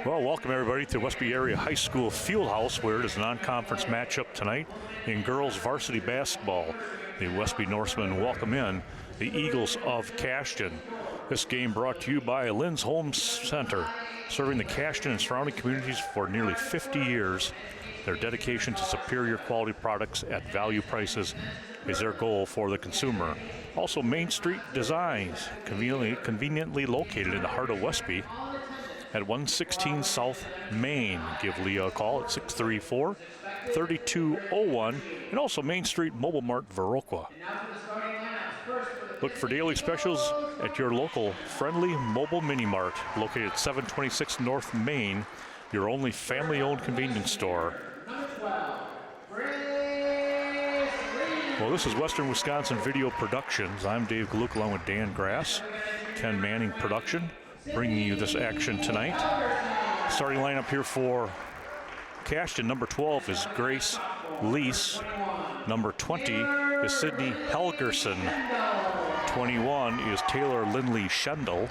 Well, welcome everybody to Westby Area High School Fieldhouse, where it is a non-conference matchup tonight in girls varsity basketball. The Westby Norsemen welcome in the Eagles of Cashton. This game brought to you by Lynn's Home Center, serving the Cashton and surrounding communities for nearly 50 years. Their dedication to superior quality products at value prices is their goal for the consumer. Also, Main Street Designs, conveniently located in the heart of Westby at 116 South Main. Give Leah a call at 634-3201. And also Main Street Mobile Mart, Viroqua. Look for daily specials at your local friendly mobile mini mart located at 726 North Main, your only family-owned convenience store. Well, this is Western Wisconsin Video Productions. I'm Dave Galuk along with Dan Grass, Ken Manning Production, bringing you this action tonight. Starting lineup here for Cashton, number 12 is Grace Lease. Number 20 is Sydney Helgerson. 21 is Taylor Lindley Schendel.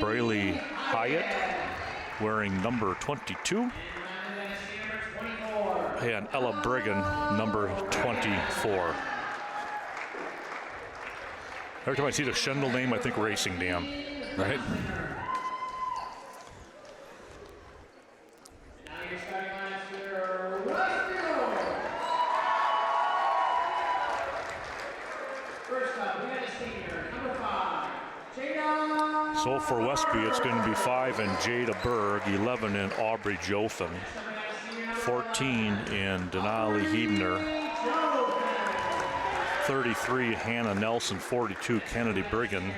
Braylee Hyatt wearing number 22. And Ella Brigham, number 24. Every time I see the Schendel name, I think Racing Dam. Right? So for Westby, it's going to be 5 in Jada Berg, 11 in Aubrey Jothan, 14 in Denali Hebner, 33 Hannah Nelson, 42 Kennedy Brigham.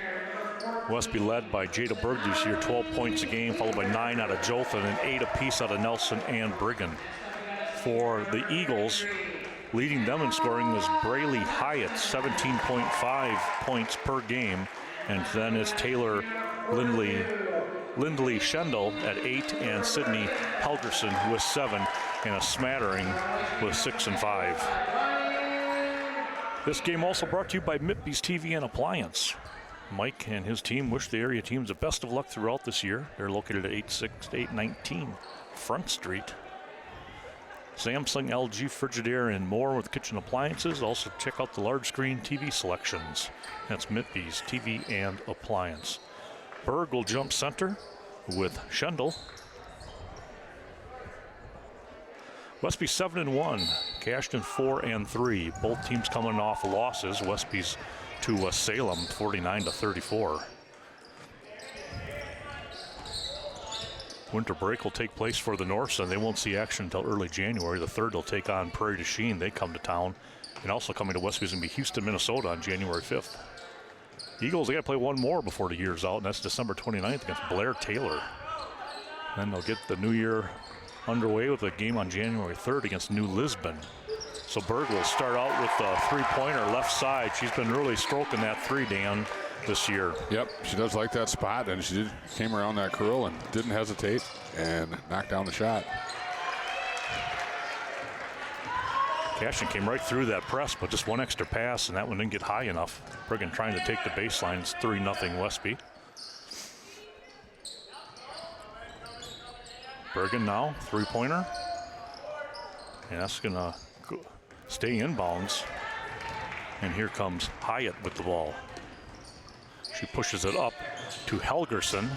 Westby led by Jada Berg this year, 12 points a game, followed by 9 out of Jothan and 8 apiece out of Nelson and Brigham. For the Eagles, leading them in scoring is Braylee Hyatt, 17.5 points per game. And then it's Taylor Lindley Schendel at 8 and Sydney Helgerson with 7 and a smattering with 6 and 5. This game also brought to you by Mitby's TV and Appliance. Mike and his team wish the area teams the best of luck throughout this year. They're located at 819 Front Street. Samsung, LG, Frigidaire, and more with kitchen appliances. Also check out the large screen TV selections. That's Mitby's TV and Appliance. Berg will jump center with Schendel. Westby 7-1, Cashton 4-3. Both teams coming off losses. Westby's to Salem, 49-34. Winter break will take place for the Norsemen. They won't see action until early January. The 3rd will take on Prairie du Chien. They come to town. And also coming to Westby is going to be Houston, Minnesota on January 5th. Eagles, they got to play one more before the year's out, and that's December 29th against Blair Taylor. Then they'll get the new year underway with a game on January 3rd against New Lisbon. So Berg will start out with a three-pointer left side. She's been really stroking that three, Dan, this year. Yep, she does like that spot, and she came around that curl and didn't hesitate and knocked down the shot. Cashton came right through that press, but just one extra pass, and that one didn't get high enough. Brigham trying to take the baseline. It's 3-0 Westby. Brigham now, three-pointer. And that's going to stay inbounds. And here comes Hyatt with the ball. She pushes it up to Helgerson.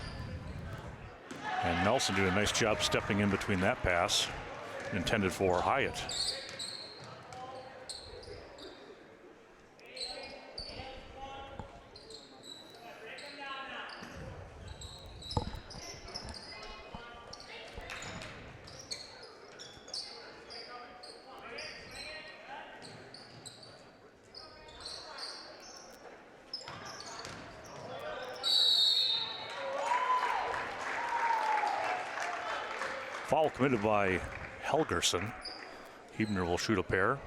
And Nelson doing a nice job stepping in between that pass intended for Hyatt. Foul committed by Helgerson. Hebner will shoot a pair.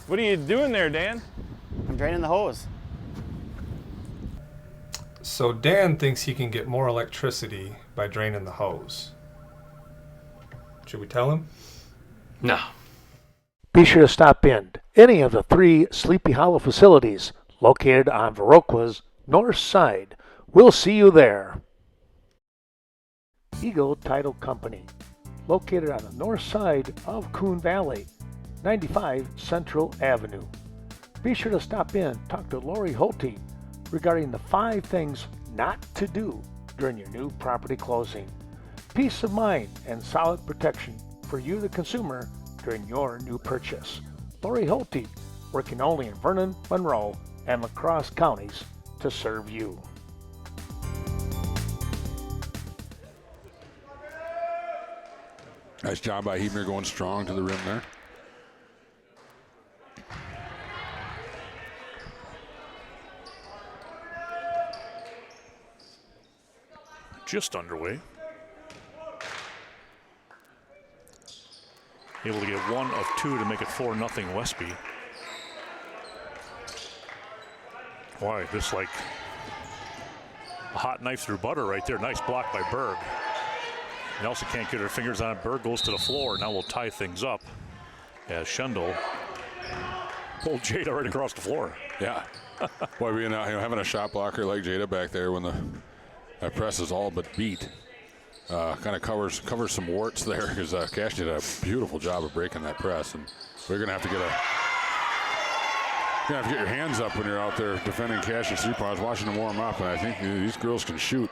What are you doing there, Dan? I'm draining the hose. So Dan thinks he can get more electricity by draining the hose. Should we tell him? No. Be sure to stop in any of the 3 Sleepy Hollow facilities located on Viroqua's north side. We'll see you there. Eagle Title Company, located on the north side of Coon Valley, 95 Central Avenue. Be sure to stop in, talk to Lori Holte regarding the 5 things not to do during your new property closing. Peace of mind and solid protection for you, the consumer, during your new purchase. Lori Holte, working only in Vernon, Monroe, and La Crosse counties to serve you. Nice job by Hebner going strong to the rim there. Just underway. Able to get 1 of 2 to make it 4-0 Westby. Boy, this like a hot knife through butter right there. Nice block by Berg. Nelson can't get her fingers on it. Berg goes to the floor. Now we'll tie things up as Schendel pulled Jada right across the floor. Yeah. Boy, being having a shot blocker like Jada back there when that press is all but beat. Kind of covers some warts there because Cashton did a beautiful job of breaking that press, and we're gonna have to get your hands up when you're out there defending Cashton's 3-point. I was watching them warm up, and I think these girls can shoot.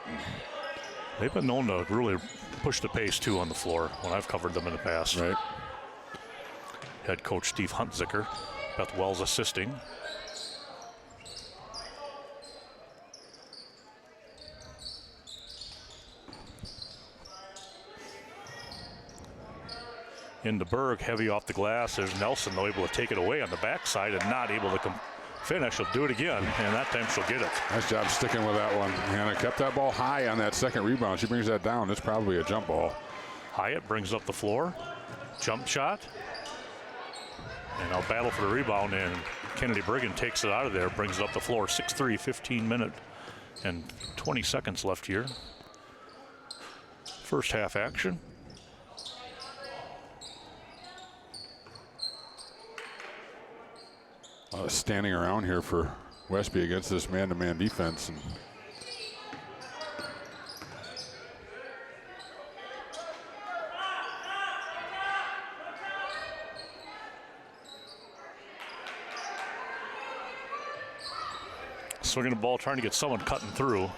They've been known to really push the pace too on the floor when I've covered them in the past. Right. Head coach Steve Huntzicker, Beth Wells assisting. Into Berg, heavy off the glass. There's Nelson, though, able to take it away on the backside and not able to finish. She'll do it again, and that time she'll get it. Nice job sticking with that one. Hannah kept that ball high on that second rebound. She brings that down. It's probably a jump ball. Hyatt brings up the floor. Jump shot. And I'll battle for the rebound, and Kennedy Brigham takes it out of there, brings it up the floor. 6-3, 15 minutes and 20 seconds left here. First half action. A lot of standing around here for Westby against this man-to-man defense. And swinging the ball, trying to get someone cutting through.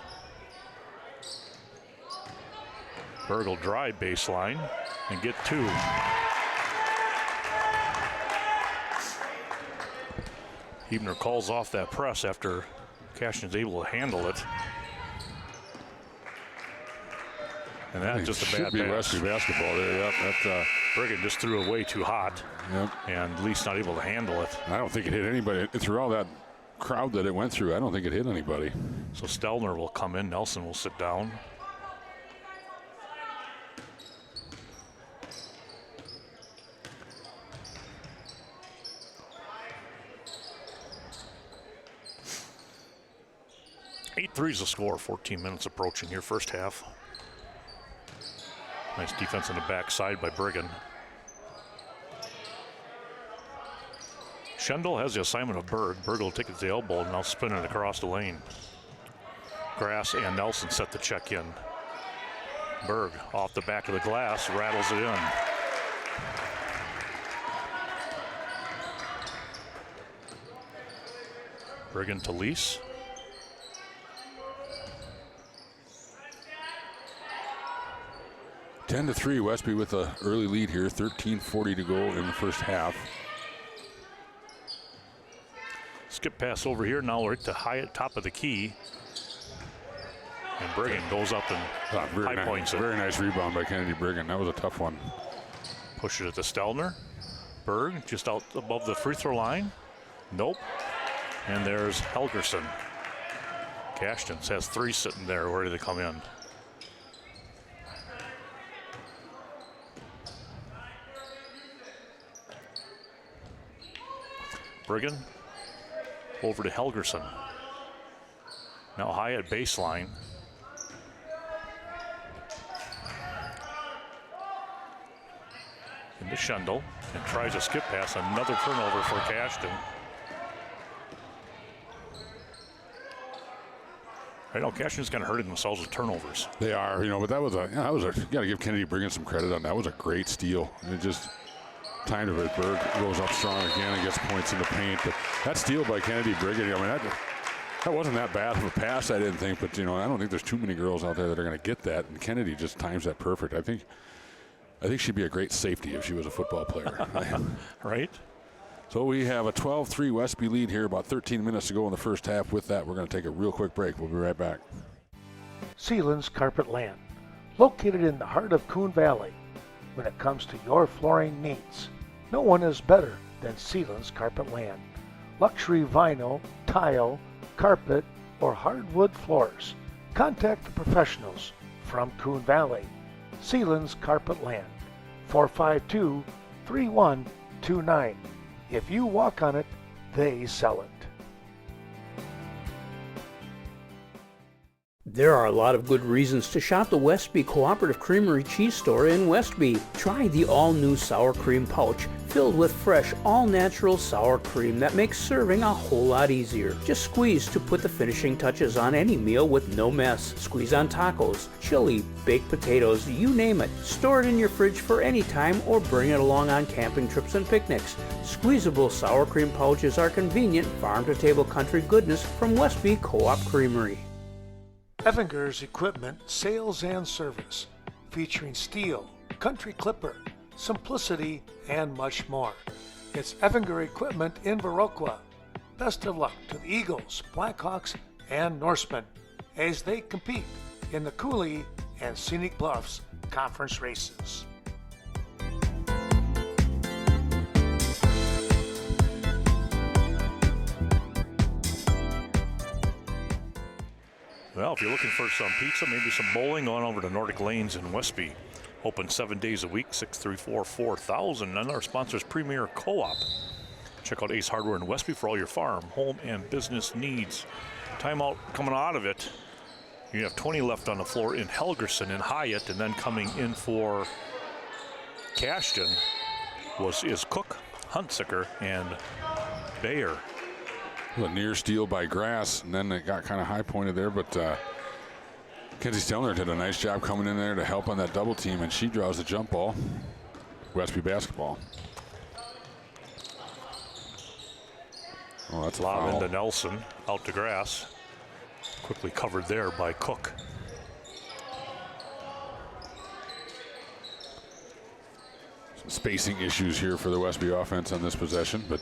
Berg will drive baseline and get 2. Hebner calls off that press after Cashton's able to handle it. And that's just a bad be pass. Westby basketball there. Yep, that, Brigham just threw it way too hot. Yep. And Lee's not able to handle it. I don't think it hit anybody. Through all that crowd that it went through, I don't think it hit anybody. So Stelner will come in. Nelson will sit down. Eight threes to score. 14 minutes approaching here, first half. Nice defense on the backside by Brigham. Schendel has the assignment of Berg. Berg will take it to the elbow and now spin it across the lane. Grass and Nelson set the check in. Berg off the back of the glass, rattles it in. Brigham to Lease. – 10-3, Westby with an early lead here. 13:40 to go in the first half. Skip pass over here. Now we're at the high top of the key. And Brigham goes up and high points it. Very nice rebound by Kennedy Brigham. That was a tough one. Push it to Stelner. Berg just out above the free throw line. Nope. And there's Helgerson. Cashton has 3 sitting there ready to come in. Brigham over to Helgerson. Now high at baseline. Into Schendel and tries a skip pass. Another turnover for Cashton. I know Cashton's kind of hurting themselves with turnovers. They are, but that was a you got to give Kennedy Brigham some credit on that. That was a great steal. And it just timed of it. Berg goes up strong again and gets points in the paint. But that steal by Kennedy Brigham, that wasn't that bad of a pass, I didn't think. But, I don't think there's too many girls out there that are going to get that. And Kennedy just times that perfect. I think she'd be a great safety if she was a football player. Right? So we have a 12-3 Westby lead here, about 13 minutes to go in the first half. With that, we're going to take a real quick break. We'll be right back. Sealands Carpet Land, located in the heart of Coon Valley. When it comes to your flooring needs, no one is better than Sealands Carpet Land. Luxury vinyl, tile, carpet, or hardwood floors. Contact the professionals from Coon Valley. Sealands Carpet Land, 452-3129. If you walk on it, they sell it. There are a lot of good reasons to shop the Westby Cooperative Creamery Cheese Store in Westby. Try the all-new sour cream pouch filled with fresh, all-natural sour cream that makes serving a whole lot easier. Just squeeze to put the finishing touches on any meal with no mess. Squeeze on tacos, chili, baked potatoes, you name it. Store it in your fridge for any time or bring it along on camping trips and picnics. Squeezable sour cream pouches are convenient farm-to-table country goodness from Westby Co-op Creamery. Evinger's Equipment Sales and Service, featuring steel, country clipper, simplicity, and much more. It's Evinger Equipment in Viroqua. Best of luck to the Eagles, Blackhawks, and Norsemen as they compete in the Cooley and Scenic Bluffs conference races. Well, if you're looking for some pizza, maybe some bowling, on over to Nordic Lanes in Westby. Open 7 days a week, 634-4000. And our sponsor is Premier Co-op. Check out Ace Hardware in Westby for all your farm, home, and business needs. Timeout coming out of it. You have 20 left on the floor in Helgerson and Hyatt, and then coming in for Cashton is Cook, Huntsicker, and Bayer. A near steal by Grass, and then it got kind of high pointed there, but Kenzie Stelner did a nice job coming in there to help on that double team, and she draws the jump ball. Westby basketball. Oh, that's a lob foul. into Nelson, out to Grass. Quickly covered there by Cook. Some spacing issues here for the Westby offense on this possession, but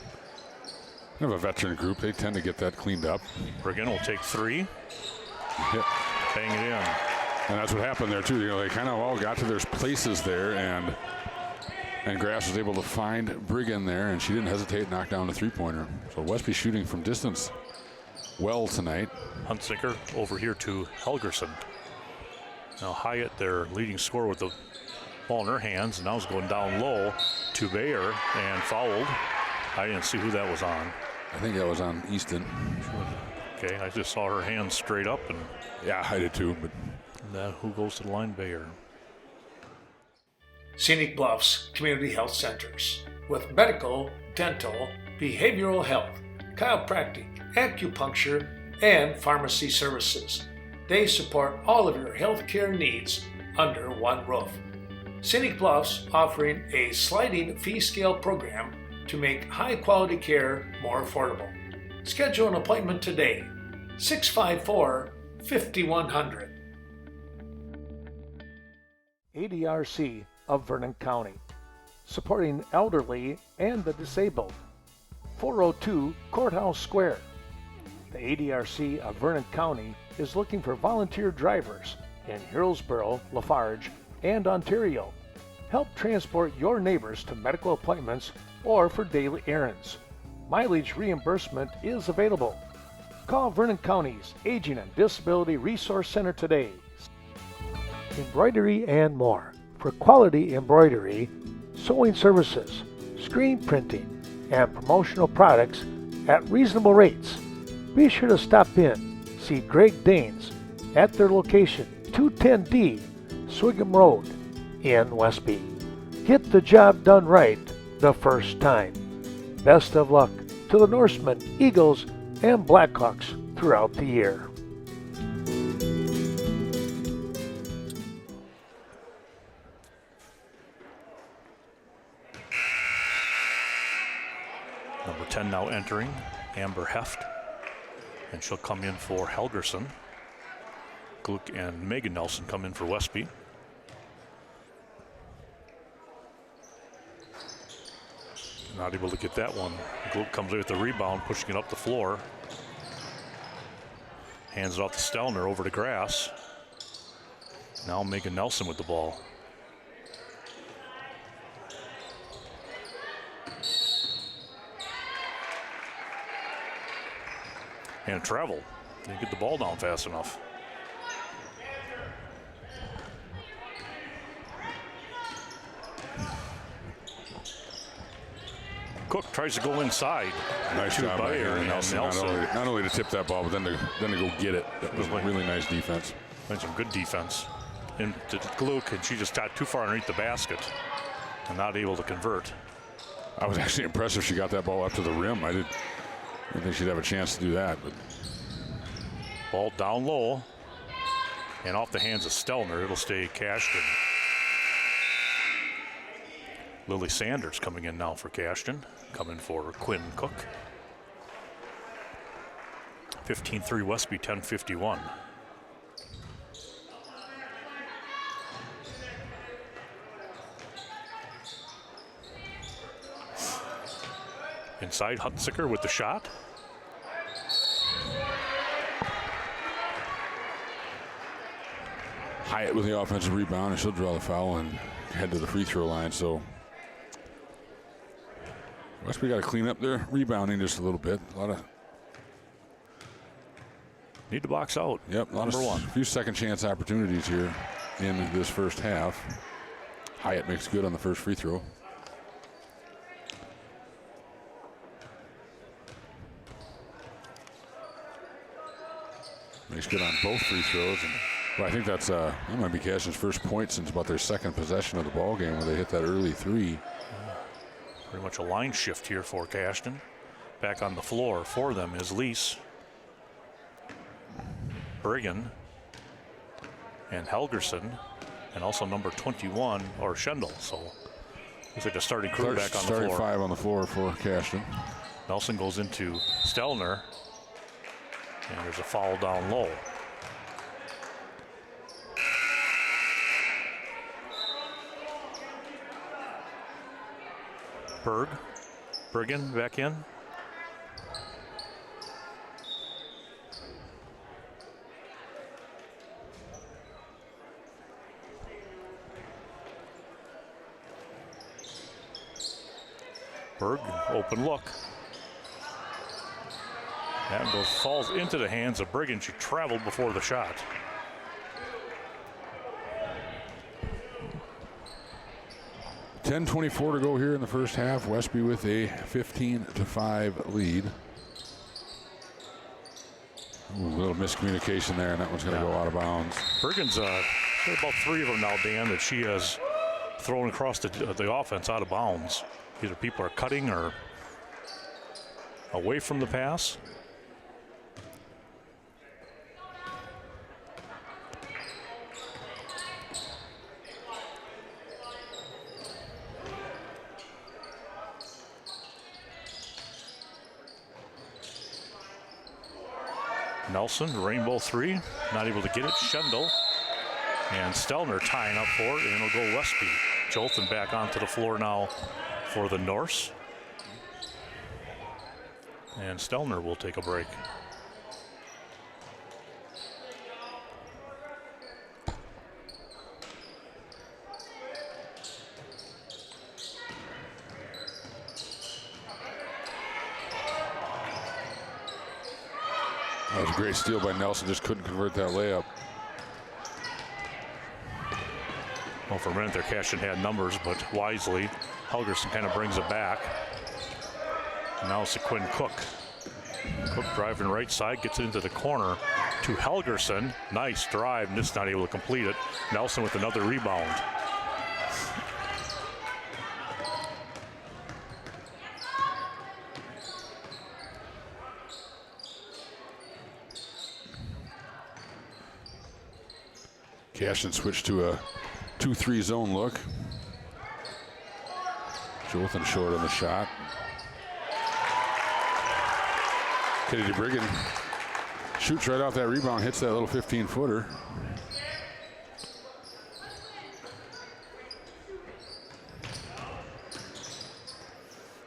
they have a veteran group. They tend to get that cleaned up. Brigham will take three. Hit. Bang it in. And that's what happened there, too. They kind of all got to their places there, and Grass was able to find Brigham there, and she didn't hesitate, knock down the three-pointer. So Westby shooting from distance well tonight. Huntsicker over here to Helgerson. Now Hyatt, their leading scorer, with the ball in her hands, and now is going down low to Bayer and fouled. I didn't see who that was on. I think that was on Easton. Okay, I just saw her hands straight up, and yeah, I did too. But who goes to the line? Bayer. Scenic Bluffs Community Health Centers with medical, dental, behavioral health, chiropractic, acupuncture, and pharmacy services. They support all of your healthcare needs under one roof. Scenic Bluffs offering a sliding fee scale program to make high-quality care more affordable. Schedule an appointment today, 654-5100. ADRC of Vernon County, supporting elderly and the disabled. 402 Courthouse Square. The ADRC of Vernon County is looking for volunteer drivers in Hillsborough, Lafarge, and Ontario. Help transport your neighbors to medical appointments or for daily errands. Mileage reimbursement is available. Call Vernon County's Aging and Disability Resource Center today. Embroidery and more. For quality embroidery, sewing services, screen printing, and promotional products at reasonable rates. Be sure to stop in, see Greg Danes at their location, 210D Swigum Road in Westby. Get the job done right the first time. Best of luck to the Norsemen, Eagles, and Blackhawks throughout the year. Number 10 now entering, Amber Heft, and she'll come in for Helgerson. Gluck and Megan Nelson come in for Westby. Not able to get that one. Gluck comes in with the rebound, pushing it up the floor. Hands it off to Stelner over to grass. Now Megan Nelson with the ball. And travel. Didn't get the ball down fast enough. Cook tries to go inside. Nice job by Aaron Nelson. Not only to tip that ball, but then to go get it. That was really nice defense. And some good defense. And to Gluck, and she just got too far underneath the basket and not able to convert. I was actually impressed if she got that ball up to the rim. I didn't think she'd have a chance to do that. But ball down low and off the hands of Stelner. It'll stay Cashton. Lily Sanders coming in now for Cashton. Coming for Quinn Cook. 15-3 Westby, 10:51. Inside, Hunsicker with the shot. Hyatt with the offensive rebound, and she'll draw the foul and head to the free throw line. So Westby got to clean up their rebounding just a little bit. A lot of need to box out. Yep, number one. A few second chance opportunities here in this first half. Hyatt makes good on the first free throw. Makes good on both free throws. And well, I think that might be Cashton's first point since about their second possession of the ball game where they hit that early three. Pretty much a line shift here for Cashton. Back on the floor for them is Lease, Brigham, and Helgerson, and also number 21, or Schendel. So looks like a starting crew back on the floor. Starting five on the floor for Cashton. Nelson goes into Stelner, and there's a foul down low. Brigham back in. Berg, open look. That falls into the hands of Brigham. She traveled before the shot. .24 to go here in the first half. Westby with a 15-5 lead. Ooh, a little miscommunication there, and that one's going to go out of bounds. Brigham's about three of them now, Dan, that she has thrown across the offense out of bounds. Either people are cutting or away from the pass. Nelson, rainbow three, not able to get it. Schendel and Stelner tying up for it, and it'll go Westby. Jolton back onto the floor now for the Norse. And Stelner will take a break. That was a great steal by Nelson, just couldn't convert that layup. Well, for a minute there, Cashton had numbers, but wisely, Helgerson kind of brings it back. Now it's to Quinn Cook. Cook driving right side, gets it into the corner to Helgerson. Nice drive, and just not able to complete it. Nelson with another rebound. Cashton switched to a 2-3 zone look. Jolton short on the shot. Kennedy Briggan shoots right off that rebound, hits that little 15-footer.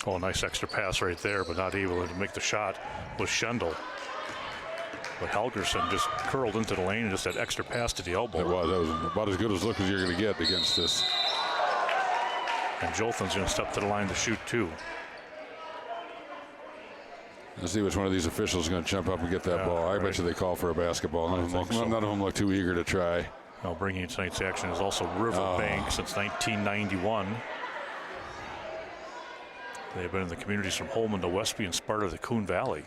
Oh, nice extra pass right there, but not able to make the shot was Schendel. But Helgerson just curled into the lane and just that extra pass to the elbow. That was about as good as look as you're going to get against this. And Jolton's going to step to the line to shoot two. Let's see which one of these officials is going to jump up and get that ball. I bet you they call for a basketball. None of them look too eager to try. Now bringing tonight's action is also Riverbank since 1991. They've been in the communities from Holman to Westby and Sparta to Coon Valley.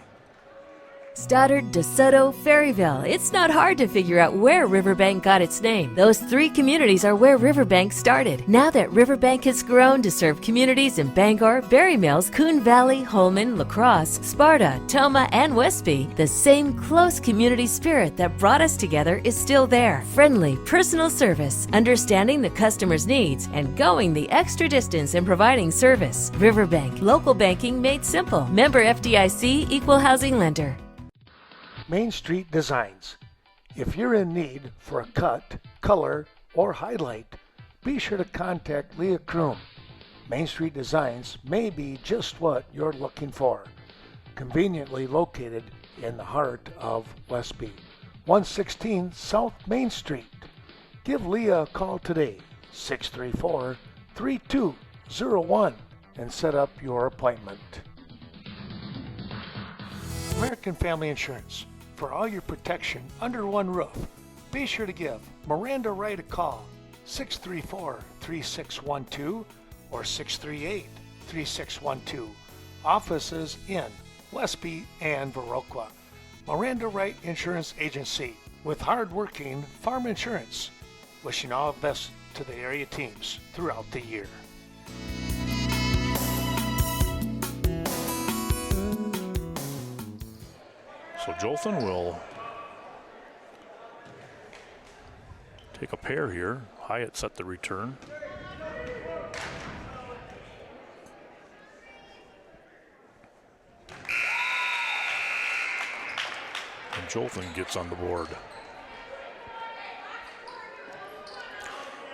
Stoddard, DeSoto, Ferryville. It's not hard to figure out where Riverbank got its name. Those three communities are where Riverbank started. Now that Riverbank has grown to serve communities in Bangor, Berry Mills, Coon Valley, Holman, La Crosse, Sparta, Toma, and Westby, the same close community spirit that brought us together is still there. Friendly, personal service, understanding the customer's needs, and going the extra distance in providing service. Riverbank, local banking made simple. Member FDIC, equal housing lender. Main Street Designs. If you're in need for a cut, color, or highlight, be sure to contact Leah Kroom. Main Street Designs may be just what you're looking for. Conveniently located in the heart of Westby, 116 South Main Street. Give Leah a call today, 634-3201, and set up your appointment. American Family Insurance. For all your protection under one roof, be sure to give Miranda Wright a call, 634-3612 or 638-3612. Offices in Westby and Viroqua. Miranda Wright Insurance Agency with hard-working farm insurance. Wishing all the best to the area teams throughout the year. So Jolton will take a pair here. Hyatt set the return. And Jolton gets on the board.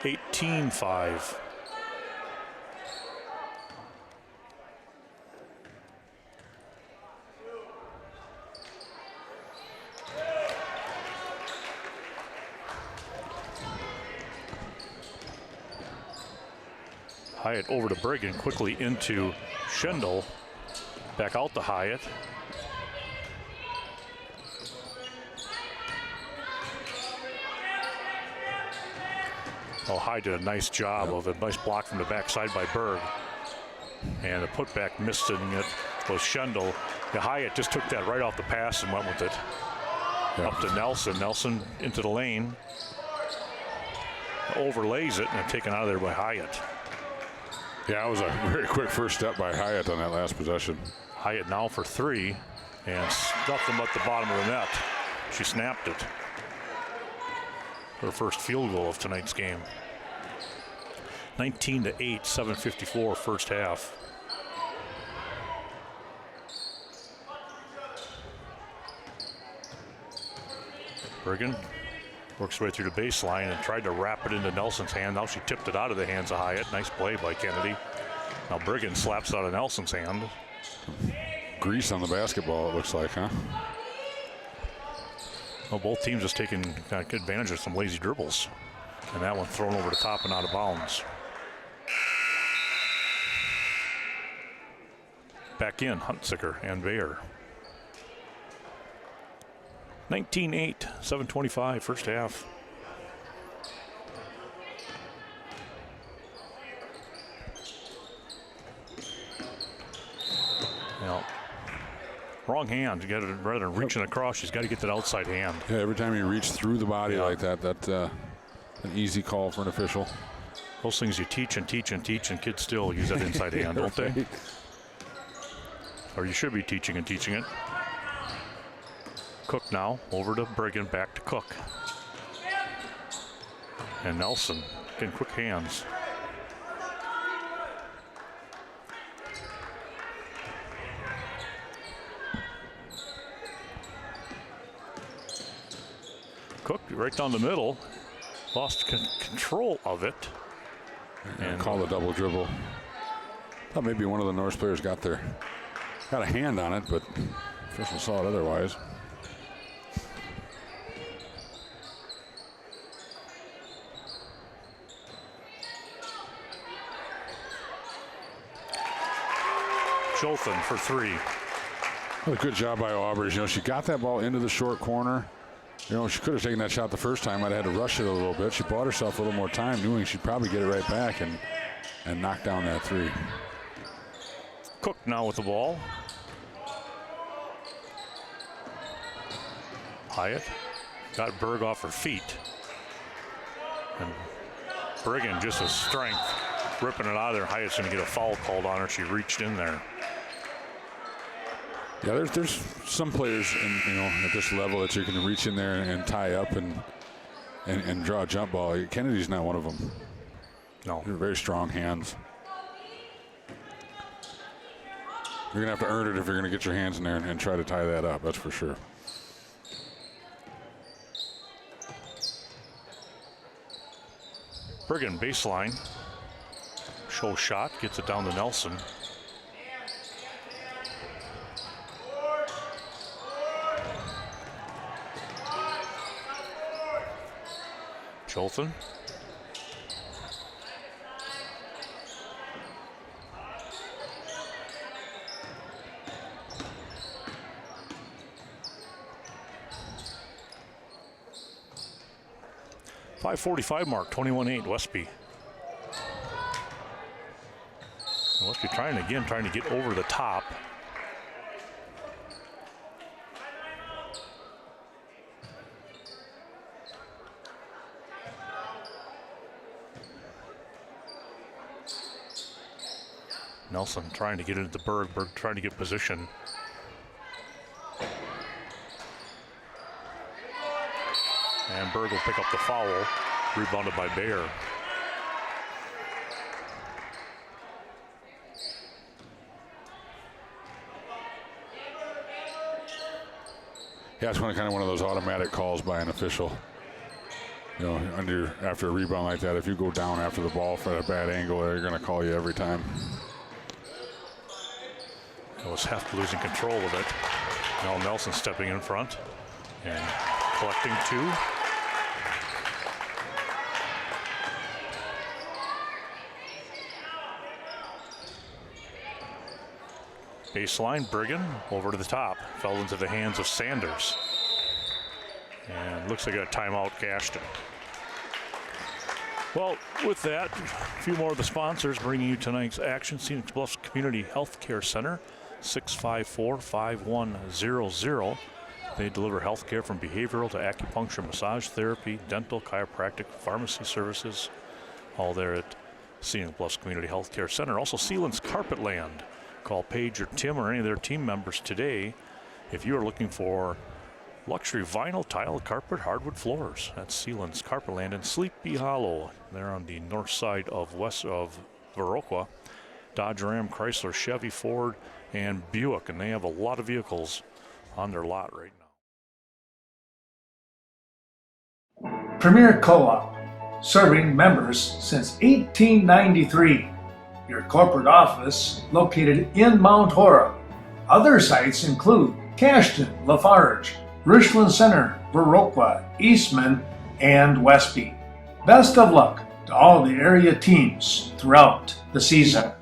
18-5. Hyatt over to Briggan, quickly into Schendel. Back out to Hyatt. Oh, Hyatt did a nice job of a nice block from the backside by Berg. And the putback missing it was Schendel. Hyatt just took that right off the pass and went with it. Up to Nelson. Nelson into the lane. Overlays it and taken out of there by Hyatt. Yeah, it was a very quick first step by Hyatt on that last possession. Hyatt now for three, and nothing but the bottom of the net. She snapped it. Her first field goal of tonight's game. 19-8, 7:54 first half. Bergen works her way through the baseline and tried to wrap it into Nelson's hand. Now she tipped it out of the hands of Hyatt. Nice play by Kennedy. Now Bergen slaps it out of Nelson's hand. Grease on the basketball, it looks like, huh? Well, both teams just taking good advantage of some lazy dribbles. And that one thrown over the top and out of bounds. Back in, Huntsicker and Bayer. 19-8, 7:25 first half. Wrong hand. You got to, rather than reaching across, she's got to get that outside hand. Yeah, every time you reach through the body like that, that's an easy call for an official. Those things you teach and teach and teach, and kids still use that inside hand, don't they? Or you should be teaching and teaching it. Cook now, over to Brigham, back to Cook. And Nelson, getting quick hands. Cook right down the middle, lost control of it. And call the double dribble. Thought maybe one of the Norse players got a hand on it, but official saw it otherwise. Jolton for three. Well, a good job by Aubrey. She got that ball into the short corner. She could have taken that shot the first time. Might have had to rush it a little bit. She bought herself a little more time, knowing she'd probably get it right back and knock down that three. Cook now with the ball. Hyatt got Berg off her feet. And Brigham just with strength, ripping it out of there. Hyatt's going to get a foul called on her. She reached in there. Yeah, there's some players at this level that you can reach in there and tie up and draw a jump ball. Kennedy's not one of them. No. They're very strong hands. You're going to have to earn it if you're going to get your hands in there and try to tie that up, that's for sure. Brigham baseline. Show shot, gets it down to Nelson. Jolton. .545 mark, 21-8, Westby. Westby trying to get over the top. Nelson trying to get into Berg. Berg trying to get position. And Berg will pick up the foul. Rebounded by Bayer. Yeah, it's kind of one of those automatic calls by an official. After a rebound like that, if you go down after the ball for a bad angle, they're going to call you every time. It was Heft losing control of it. Now Nelson stepping in front and collecting two. Baseline, Brigham over to the top. Fell into the hands of Sanders. And looks like a timeout, Cashton. Well, with that, a few more of the sponsors bringing you tonight's action. Scenic Bluffs Community Health Care Center, 654-5100. They deliver health care from behavioral to acupuncture, massage therapy, dental, chiropractic, pharmacy services, all there at Scenic Bluffs Community Health Care Center. Also, Sealand's Carpetland. Call Paige or Tim or any of their team members today if you are looking for luxury vinyl, tile, carpet, hardwood floors. That's Sealand's Carpetland in Sleepy Hollow. They're on the north side of Viroqua. Dodge, Ram, Chrysler, Chevy, Ford, and Buick, and they have a lot of vehicles on their lot right now. Premier Co-op, serving members since 1893. Your corporate office located in Mount Horeb. Other sites include Cashton, Lafarge, Richland Center, Viroqua, Eastman, and Westby. Best of luck to all the area teams throughout the season.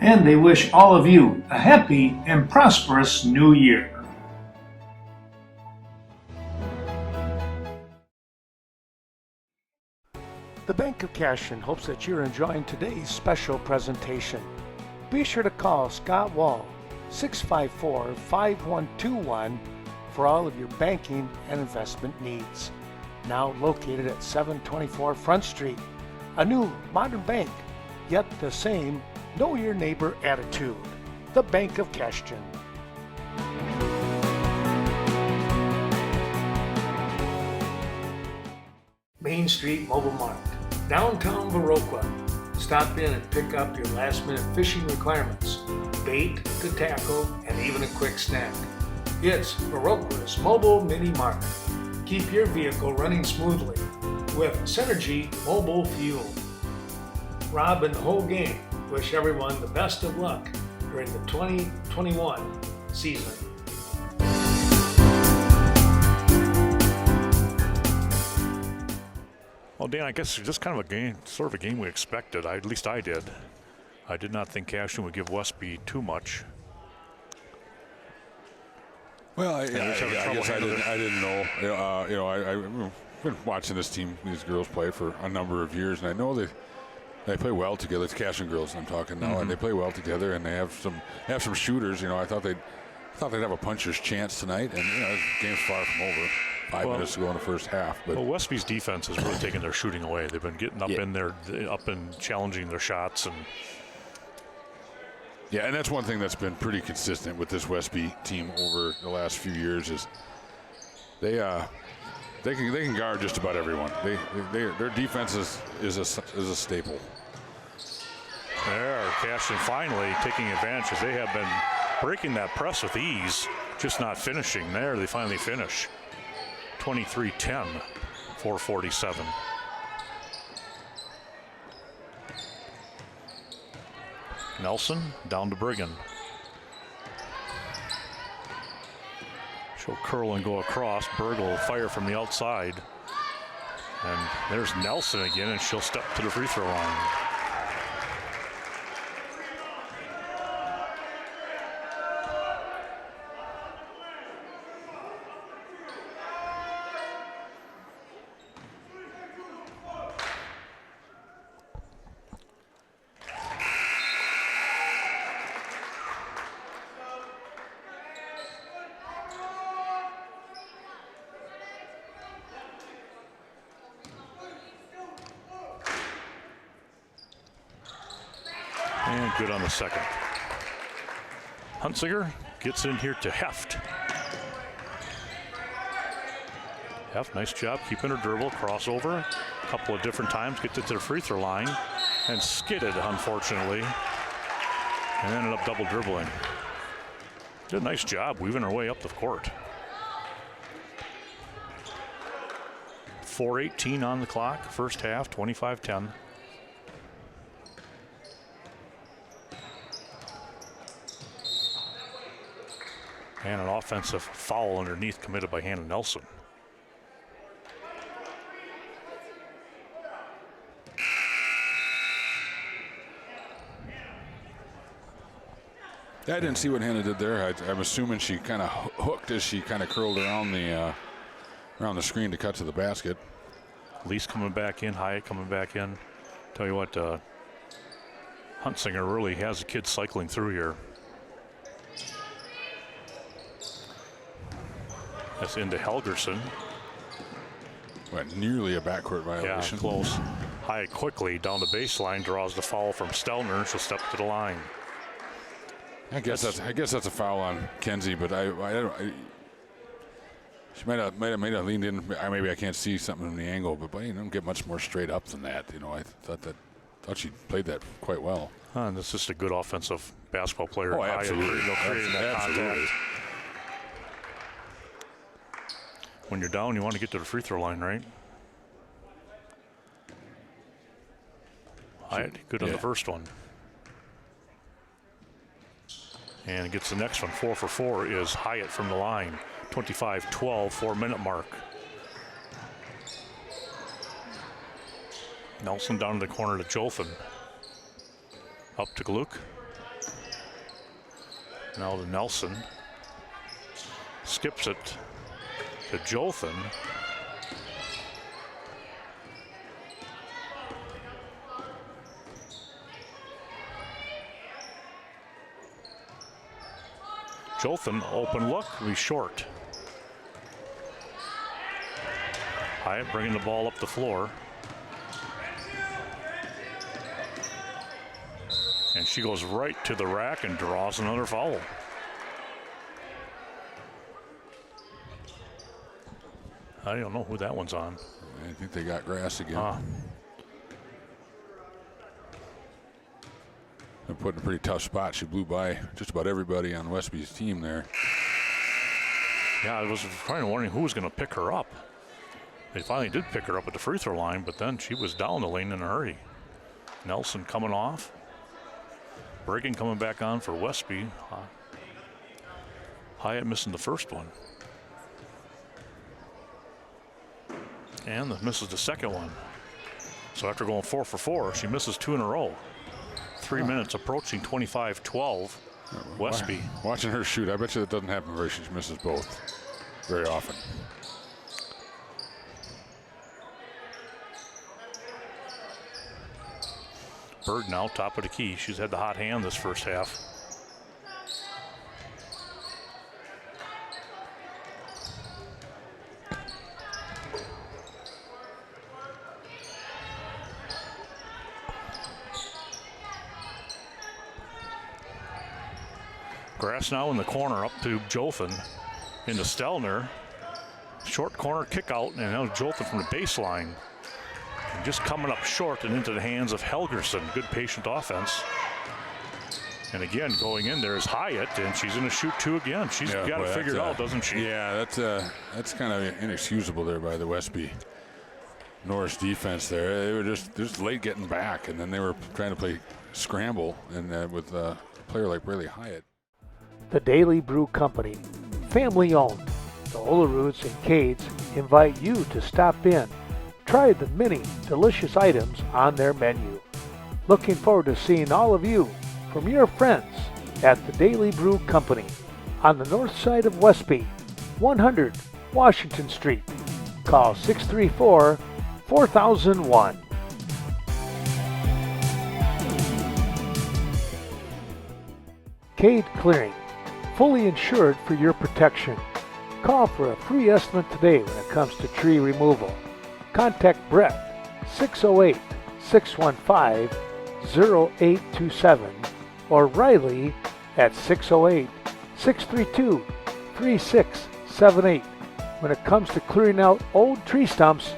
And they wish all of you a happy and prosperous new year. The Bank of Cashton hopes that you're enjoying today's special presentation. Be sure to call Scott Wall, 654-5121 for all of your banking and investment needs. Now located at 724 Front Street. A new modern bank, yet the same know your neighbor attitude. The Bank of Cashton. Main Street Mobile Mart, downtown Viroqua. Stop in and pick up your last-minute fishing requirements, bait to tackle, and even a quick snack. It's Viroqua's Mobile Mini Mart. Keep your vehicle running smoothly with Synergy Mobile Fuel. Rob and the whole gang wish everyone the best of luck during the 2021 season. Well, Dan, I guess just kind of a game, sort of a game we expected. At least I did. I did not think Cashton would give Westby too much. Well, I guess I didn't know. I've been watching this team, these girls play for a number of years, and I know they play well together. It's Cashton girls I'm talking now, and they play well together, and they have some shooters. I thought they'd have a puncher's chance tonight, and the game's far from over. 5 minutes to go in the first half. But Westby's defense has really taken their shooting away. They've been getting up in there, up and challenging their shots, and and that's one thing that's been pretty consistent with this Westby team over the last few years is they can guard just about everyone. Their defense is a staple. There, Cashton finally taking advantage as they have been breaking that press with ease, just not finishing. There, they finally finish. 23-10, 4:47. Nelson down to Brigham. She'll curl and go across. Berg will fire from the outside. And there's Nelson again, and she'll step to the free throw line. And good on the second. Huntsinger gets in here to Heft. Heft, nice job keeping her dribble, crossover a couple of different times, gets it to the free throw line, and skidded, unfortunately, and ended up double dribbling. Did a nice job weaving her way up the court. 4:18 on the clock, first half, 25-10. And an offensive foul underneath committed by Hannah Nelson. I didn't see what Hannah did there. I'm assuming she kind of hooked as she kind of curled around the screen to cut to the basket. Lease coming back in, Hyatt coming back in. Tell you what, Huntsinger really has the kids cycling through here. That's into Helgerson. Went nearly a backcourt violation. Yeah, close. Hyatt quickly down the baseline, draws the foul from Stelner. She'll step to the line. I guess that's a foul on Kenzie, but I she might have leaned in. Maybe I can't see something in the angle, but you don't get much more straight up than that. I thought she played that quite well. And this is just a good offensive basketball player. Oh, absolutely. Creating that contact. When you're down, you want to get to the free throw line, right? Hyatt, good on the first one. And gets the next one. 4 for 4 is Hyatt from the line. 25-12, 4-minute mark. Nelson down to the corner to Jolfin. Up to Gluck. Now to Nelson. Skips it to Jolfin. Jothan, open look, will be short. Hyatt bringing the ball up the floor. And she goes right to the rack and draws another foul. I don't know who that one's on. I think they got grass again. They're put in a pretty tough spot. She blew by just about everybody on Westby's team there. Yeah, I was kind of wondering who was going to pick her up. They finally did pick her up at the free throw line, but then she was down the lane in a hurry. Nelson coming off. Bergen coming back on for Westby. Hyatt missing the first one. And misses the second one. So after going 4 for 4, she misses 2 in a row. 3 minutes approaching 25-12. Westby. Watching her shoot, I bet you that doesn't happen very. She misses both very often. Bird now top of the key. She's had the hot hand this first half. Grass now in the corner up to Jothan. Into Stelner. Short corner kick out, and now Jothan from the baseline. And just coming up short and into the hands of Helgerson. Good patient offense. And again, going in there is Hyatt, and she's going to shoot 2 again. She's got it figured out, doesn't she? Yeah, that's kind of inexcusable there by the Westby Norris defense there. They were just late getting back, and then they were trying to play scramble, and with a player like Braylee Hyatt. The Daily Brew Company, family owned. The Oleroods and Cades invite you to stop in. Try the many delicious items on their menu. Looking forward to seeing all of you from your friends at the Daily Brew Company on the north side of Westby, 100 Washington Street. Call 634-4001. Cade Clearing, fully insured for your protection. Call for a free estimate today when it comes to tree removal. Contact Brett, 608-615-0827, or Riley at 608-632-3678 when it comes to clearing out old tree stumps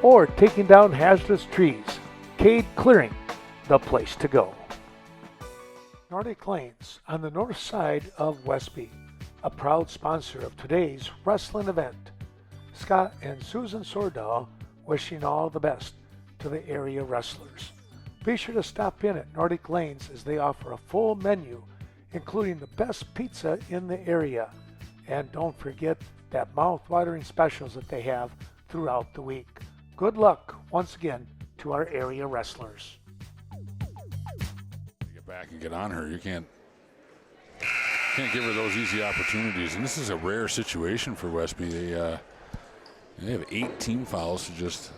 or taking down hazardous trees. Cade Clearing, the place to go. Nordic Lanes on the north side of Westby, a proud sponsor of today's wrestling event. Scott and Susan Sordahl wishing all the best to the area wrestlers. Be sure to stop in at Nordic Lanes as they offer a full menu, including the best pizza in the area. And don't forget that mouth-watering specials that they have throughout the week. Good luck once again to our area wrestlers. Get back and get on her. You can't give her those easy opportunities. And this is a rare situation for Westby. They have 8 team fouls to just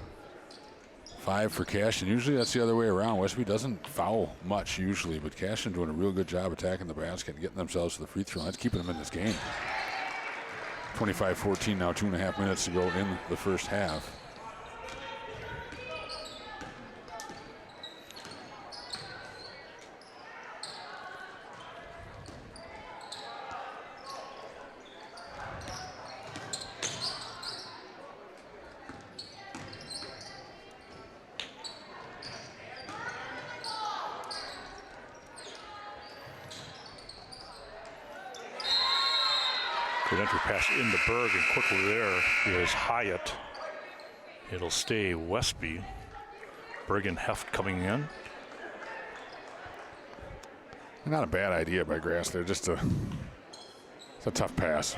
5 for Cashton. Usually that's the other way around. Westby doesn't foul much usually, but Cashton doing a real good job attacking the basket and getting themselves to the free throw line. That's keeping them in this game. 25-14 now, 2.5 minutes to go in the first half. Good entry pass into Berg, and quickly there is Hyatt. It'll stay Westby. Berg and Heft coming in. Not a bad idea by Grass there. It's a tough pass.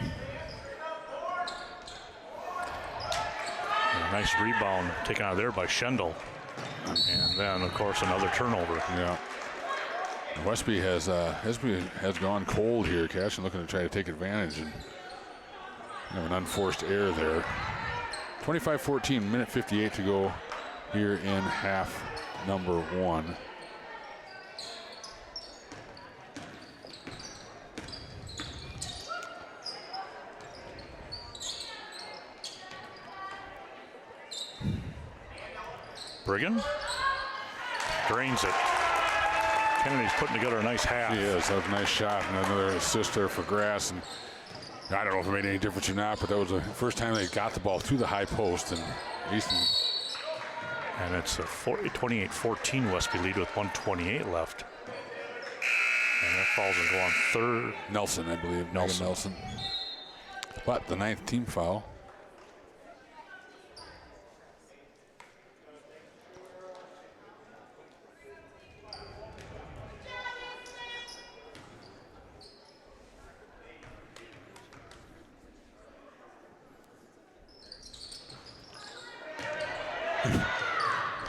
A nice rebound taken out of there by Schendel. And then, of course, another turnover. Yeah. Westby has gone cold here. Cashton looking to try to take advantage and have an unforced error there. 25-14, minute 58 to go here in half number 1. Brigham drains it. Kennedy's putting together a nice half. He is. That was a nice shot, and another assist there for Grass. And I don't know if it made any difference or not, but that was the first time they got the ball to the high post. And Easton. And it's a 28-14 Westby lead with 1:28 left. And that falls and go on third. Nelson, I believe. Nelson. But the 9th team foul.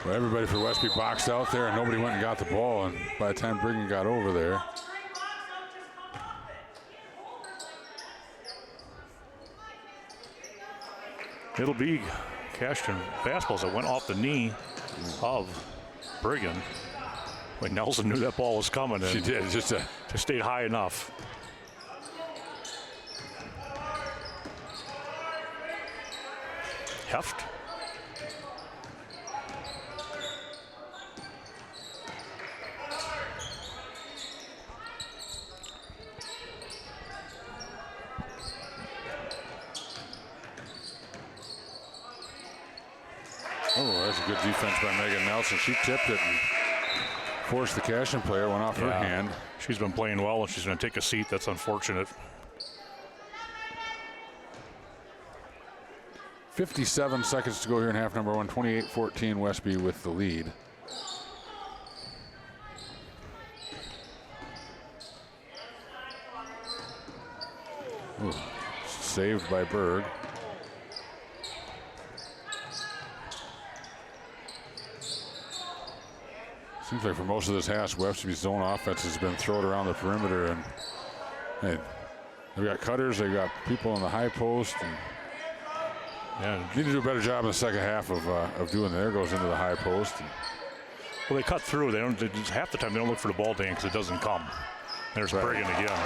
Well, everybody for Westby boxed out there, and nobody went and got the ball. And by the time Brigham got over there, it'll be Cashton basketballs that went off the knee of Brigham. When Nelson knew that ball was coming. she did. Just stayed high enough. Heft. Oh, that's a good defense by Megan Nelson. She tipped it and forced the Cashton player, went off her hand. She's been playing well, and she's going to take a seat. That's unfortunate. 57 seconds to go here in half number one. 28-14 Westby with the lead. Ooh, saved by Berg. Seems like for most of this half, Westby's zone offense has been thrown around the perimeter, and hey, they've got cutters, they've got people in the high post, and need to do a better job in the second half of doing that. There goes into the high post. Well, they cut through. Half the time they don't look for the ball, Dan, because it doesn't come. There's Brigham again.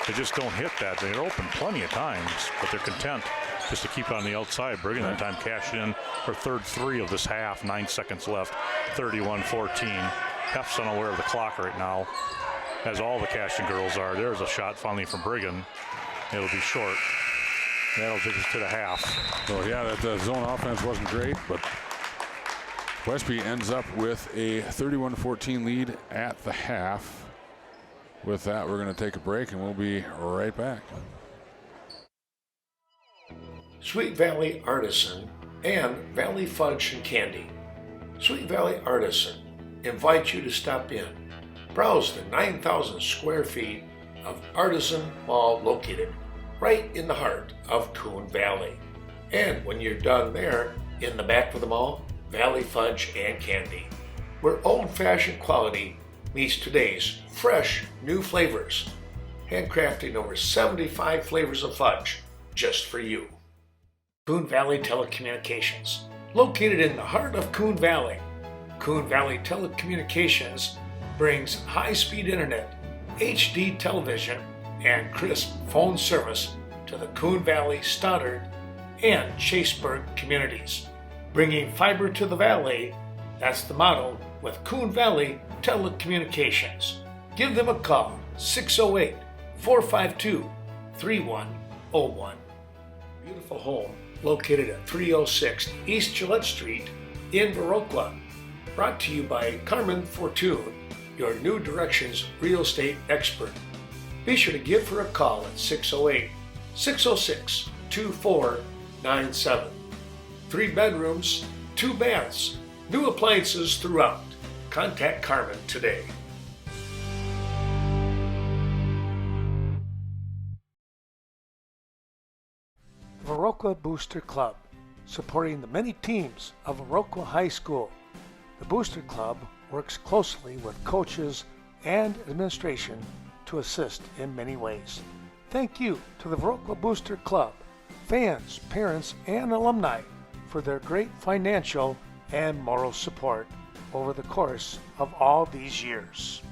They just don't hit that. They're open plenty of times, but they're content just to keep on the outside. Brigham that time cashed in her third three of this half. 9 seconds left. 31-14. Heft's unaware of the clock right now, as all the Cashton girls are. There's a shot finally from Brigham. It'll be short. That'll take us to the half. So yeah, that zone offense wasn't great, but Westby ends up with a 31-14 lead at the half. With that, we're going to take a break, and we'll be right back. Sweet Valley Artisan and Valley Fudge and Candy. Sweet Valley Artisan invites you to stop in. Browse the 9,000 square feet of Artisan Mall located right in the heart of Coon Valley. And when you're done there, in the back of the mall, Valley Fudge and Candy, where old-fashioned quality meets today's fresh new flavors. Handcrafting over 75 flavors of fudge just for you. Coon Valley Telecommunications, located in the heart of Coon Valley. Coon Valley Telecommunications brings high-speed internet, HD television, and crisp phone service to the Coon Valley, Stoddard, and Chaseburg communities. Bringing fiber to the valley, that's the motto with Coon Valley Telecommunications. Give them a call, 608-452-3101. Beautiful home located at 306 East Gillette Street in Viroqua. Brought to you by Carmen Fortune, your New Directions real estate expert. Be sure to give her a call at 608-606-2497. 3 bedrooms, 2 baths, new appliances throughout. Contact Carmen today. Viroqua Booster Club, supporting the many teams of Viroqua High School. The Booster Club works closely with coaches and administration to assist in many ways. Thank you to the Viroqua Booster Club, fans, parents, and alumni for their great financial and moral support over the course of all these years.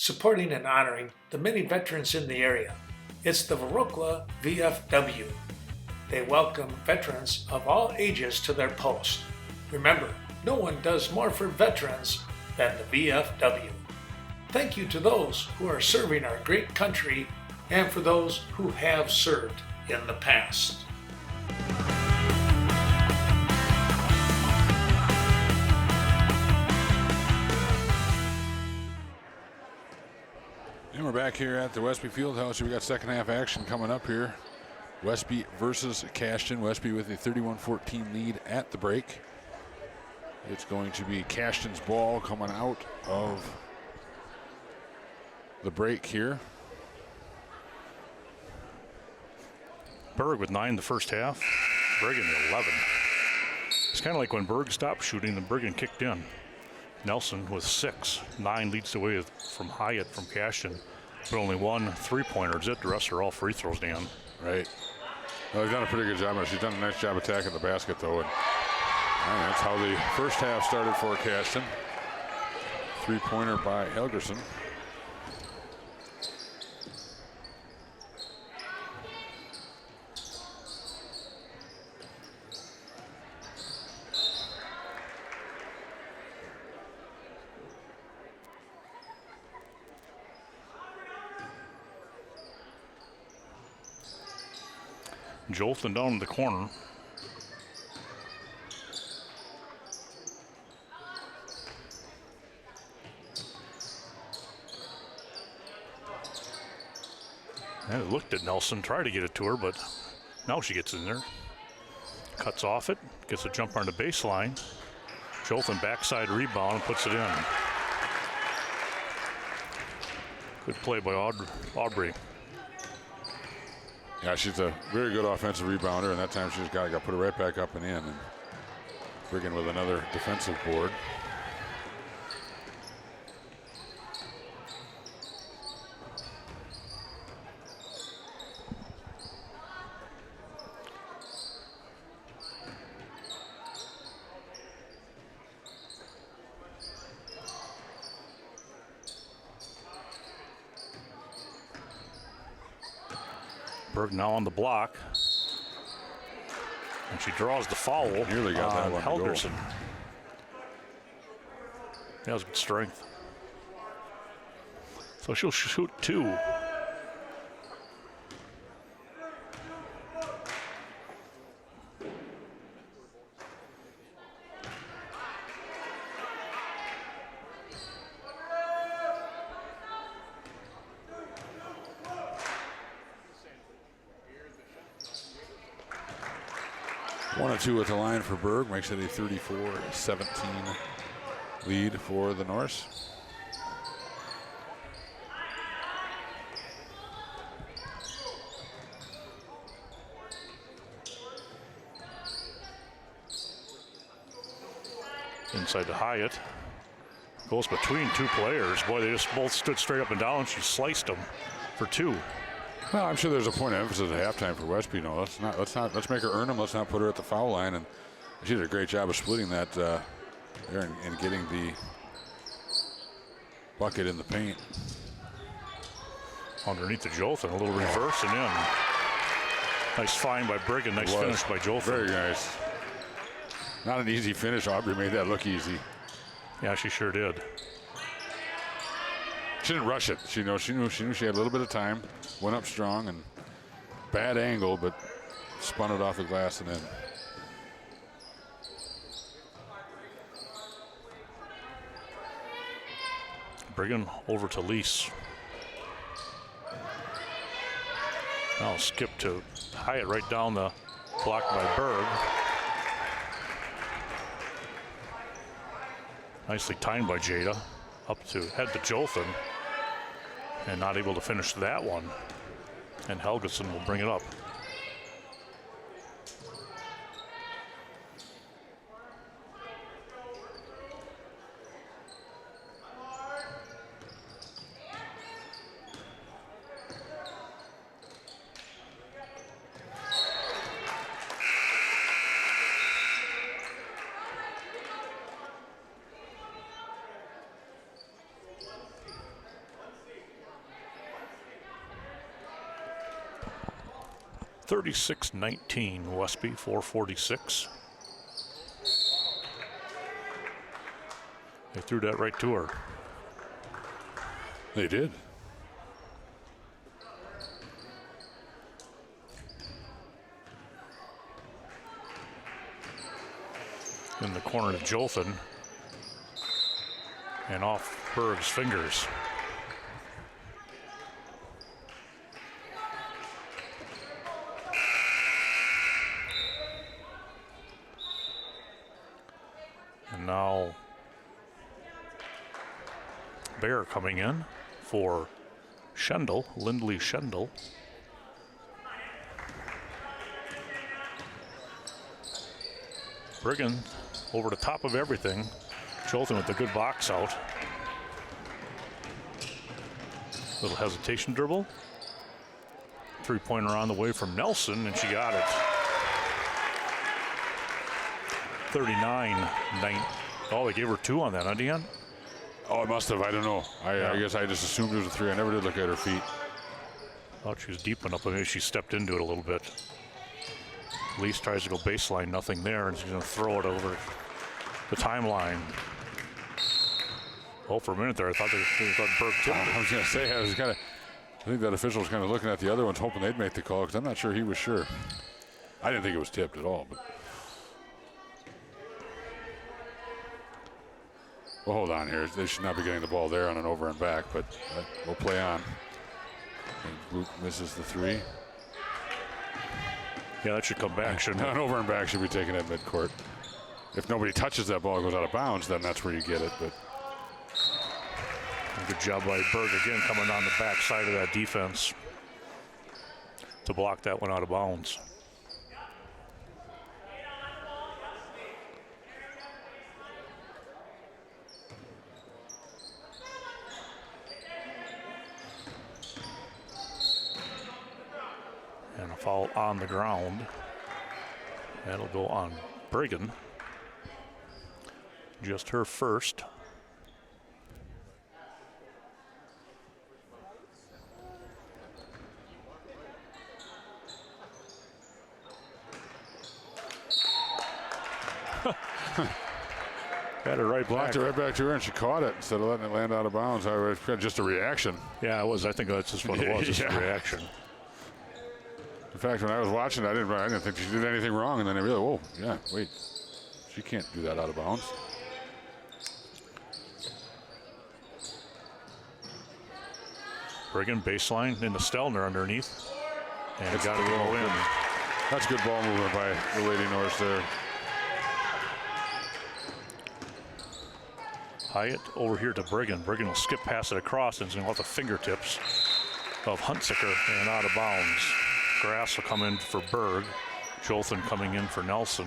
supporting and honoring the many veterans in the area. It's the Varokla VFW. They welcome veterans of all ages to their post. Remember, no one does more for veterans than the VFW. Thank you to those who are serving our great country and for those who have served in the past. And we're back here at the Westby Fieldhouse. We got second half action coming up here. Westby versus Cashton. Westby with a 31-14 lead at the break. It's going to be Cashton's ball coming out of the break here. Berg with 9 the first half. Brigham 11. It's kind of like when Berg stopped shooting and Brigham kicked in. Nelson with 6. 9 leads the way from Hyatt from Cashton. But only 1 3-pointer is it. The rest are all free throws, Dan. Right. Well, they've done a pretty good job. She's done a nice job attacking the basket, though. And that's how the first half started for Cashton. 3-pointer by Helgerson. Jolton down in the corner. And it looked at Nelson, tried to get it to her, but now she gets in there. Cuts off it, gets a jumper on the baseline. Jolton backside rebound and puts it in. Good play by Aubrey. Yeah, she's a very good offensive rebounder, and that time she just got to put it right back up and in. And Brigham with another defensive board. Berg now on the block. And she draws the foul. Nearly got that one to go. Helgerson. That was good strength. So she'll shoot 2. One or two at the line for Berg, makes it a 34-17 lead for the Norse. Inside to Hyatt. Goes between 2 players. Boy, they just both stood straight up and down. She sliced them for 2. Well, I'm sure there's a point of emphasis at halftime for Westby. No, let's make her earn them. Let's not put her at the foul line. And she did a great job of splitting that there and getting the bucket in the paint. Underneath the Jolton, a little reverse and in. Nice find by Brigham. Nice finish by Jolton. Very nice. Not an easy finish. Aubrey made that look easy. Yeah, she sure did. She didn't rush it. She knew she had a little bit of time. Went up strong and bad angle, but spun it off the glass and in. Brigham over to Lease. Now skip to Hyatt right down the block by Berg. Nicely timed by Jada. Up to head to Jolton. And not able to finish that one. And Helgeson will bring it up. 36-19, Westby, 4:46. They threw that right to her. They did. In the corner to Jothan. And off Berg's fingers. And now Bear coming in for Schendel, Lindley Schendel. Brigham over the top of everything. Jolton with the good box out. Little hesitation dribble. Three-pointer on the way from Nelson, and she got it. 39-9. Oh, they gave her 2 on that, huh, Deanne? Oh, it must have. I don't know. I guess I just assumed it was a 3. I never did look at her feet. Thought she was deep enough, but maybe she stepped into it a little bit. Lease tries to go baseline, nothing there, and she's going to throw it over the timeline. Oh, for a minute there, I thought Berg tipped it. I was going to say, I think that official was kind of looking at the other ones, hoping they'd make the call, because I'm not sure he was sure. I didn't think it was tipped at all, but. Well, hold on here. They should not be getting the ball there on an over and back, but we'll play on. And Luke misses the 3. Yeah, that should come back, shouldn't it? An over and back should be taken at midcourt. If nobody touches that ball and goes out of bounds, then that's where you get it. But good job by Berg again, coming on the back side of that defense to block that one out of bounds. And a foul on the ground. That'll go on Brigham. Just her first. Got it right back. Blocked it right back to her, and she caught it instead of letting it land out of bounds. Just a reaction. Yeah, it was. I think that's just what it was, just a reaction. In fact, when I was watching it, I didn't think she did anything wrong, and then I realized, whoa, yeah, wait, she can't do that out of bounds. Brigham baseline into Stelner underneath, and it's got to roll in. That's good ball movement by the Lady Norse there. Hyatt over here to Brigham. Brigham will skip past it across, and it's going to off the fingertips of Huntsicker and out of bounds. Grass will come in for Berg. Jolton coming in for Nelson.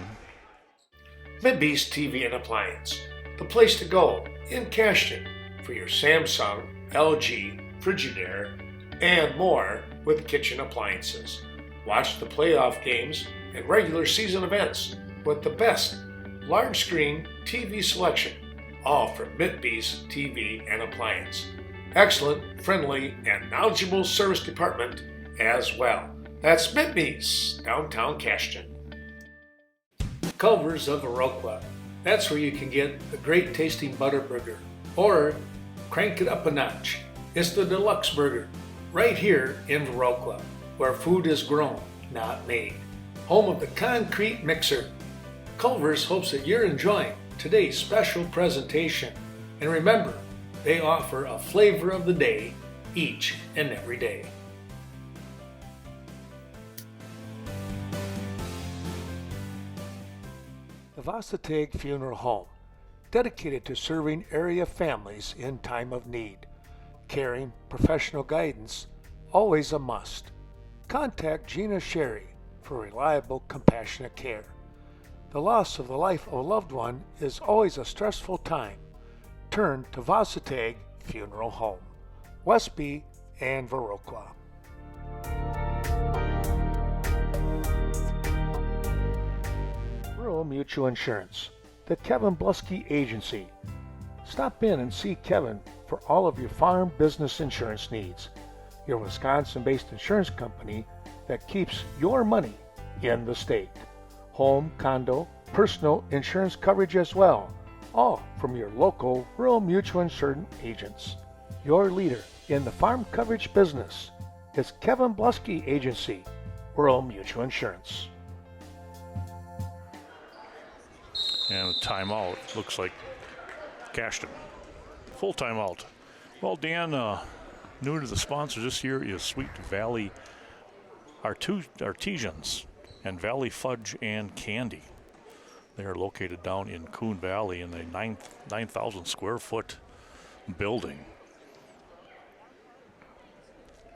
Midbeast TV and Appliance, the place to go in Cashton for your Samsung, LG, Frigidaire, and more with kitchen appliances. Watch the playoff games and regular season events with the best large screen TV selection, all from Midbeast TV and Appliance. Excellent, friendly, and knowledgeable service department as well. That's Midbeast, downtown Cashton. Culver's of Viroqua. That's where you can get a great tasting butter burger, or crank it up a notch. It's the deluxe burger, right here in Viroqua, where food is grown, not made. Home of the concrete mixer. Culver's hopes that you're enjoying today's special presentation. And remember, they offer a flavor of the day each and every day. The Varsity Funeral Home, dedicated to serving area families in time of need. Caring, professional guidance, always a must. Contact Gina Sherry for reliable, compassionate care. The loss of the life of a loved one is always a stressful time. Turn to Varsity Funeral Home, Westby and Viroqua. Rural Mutual Insurance, the Kevin Blusky Agency. Stop in and see Kevin for all of your farm business insurance needs. Your Wisconsin-based insurance company that keeps your money in the state. Home, condo, personal insurance coverage as well, all from your local rural mutual insurance agents. Your leader in the farm coverage business is Kevin Blusky Agency, Rural Mutual Insurance. And a timeout. Looks like Cashton. Full timeout. Well, Dan, new to the sponsor this year is Sweet Valley Artisans and Valley Fudge and Candy. They are located down in Coon Valley in a 9,000 square foot building.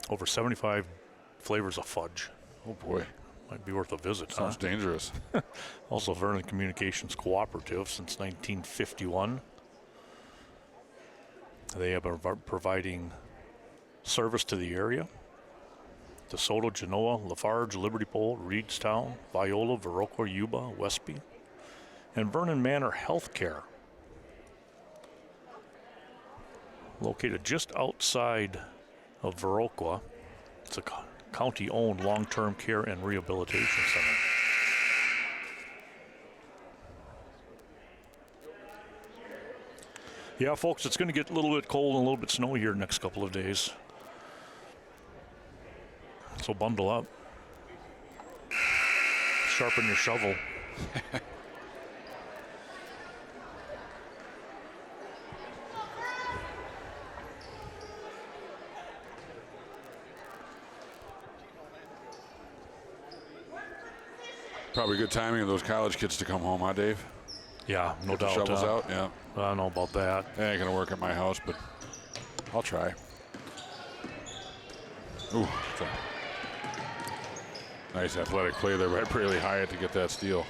Over 75 flavors of fudge. Oh boy. Might be worth a visit. Sounds dangerous. Also Vernon Communications Cooperative since 1951. They have been providing service to the area. DeSoto, Genoa, Lafarge, Liberty Pole, Reedstown, Viola, Viroqua, Yuba, Westby, and Vernon Manor Healthcare. Located just outside of Viroqua. It's a county-owned long-term care and rehabilitation center. Yeah, folks, it's going to get a little bit cold and a little bit snowy here the next couple of days. So bundle up. Sharpen your shovel. Probably good timing of those college kids to come home, huh, Dave? Yeah, no Get the doubt. shovels out, yeah. I don't know about that. It ain't gonna work at my house, but I'll try. Ooh, it's a nice athletic play there by Braley Hyatt to get that steal.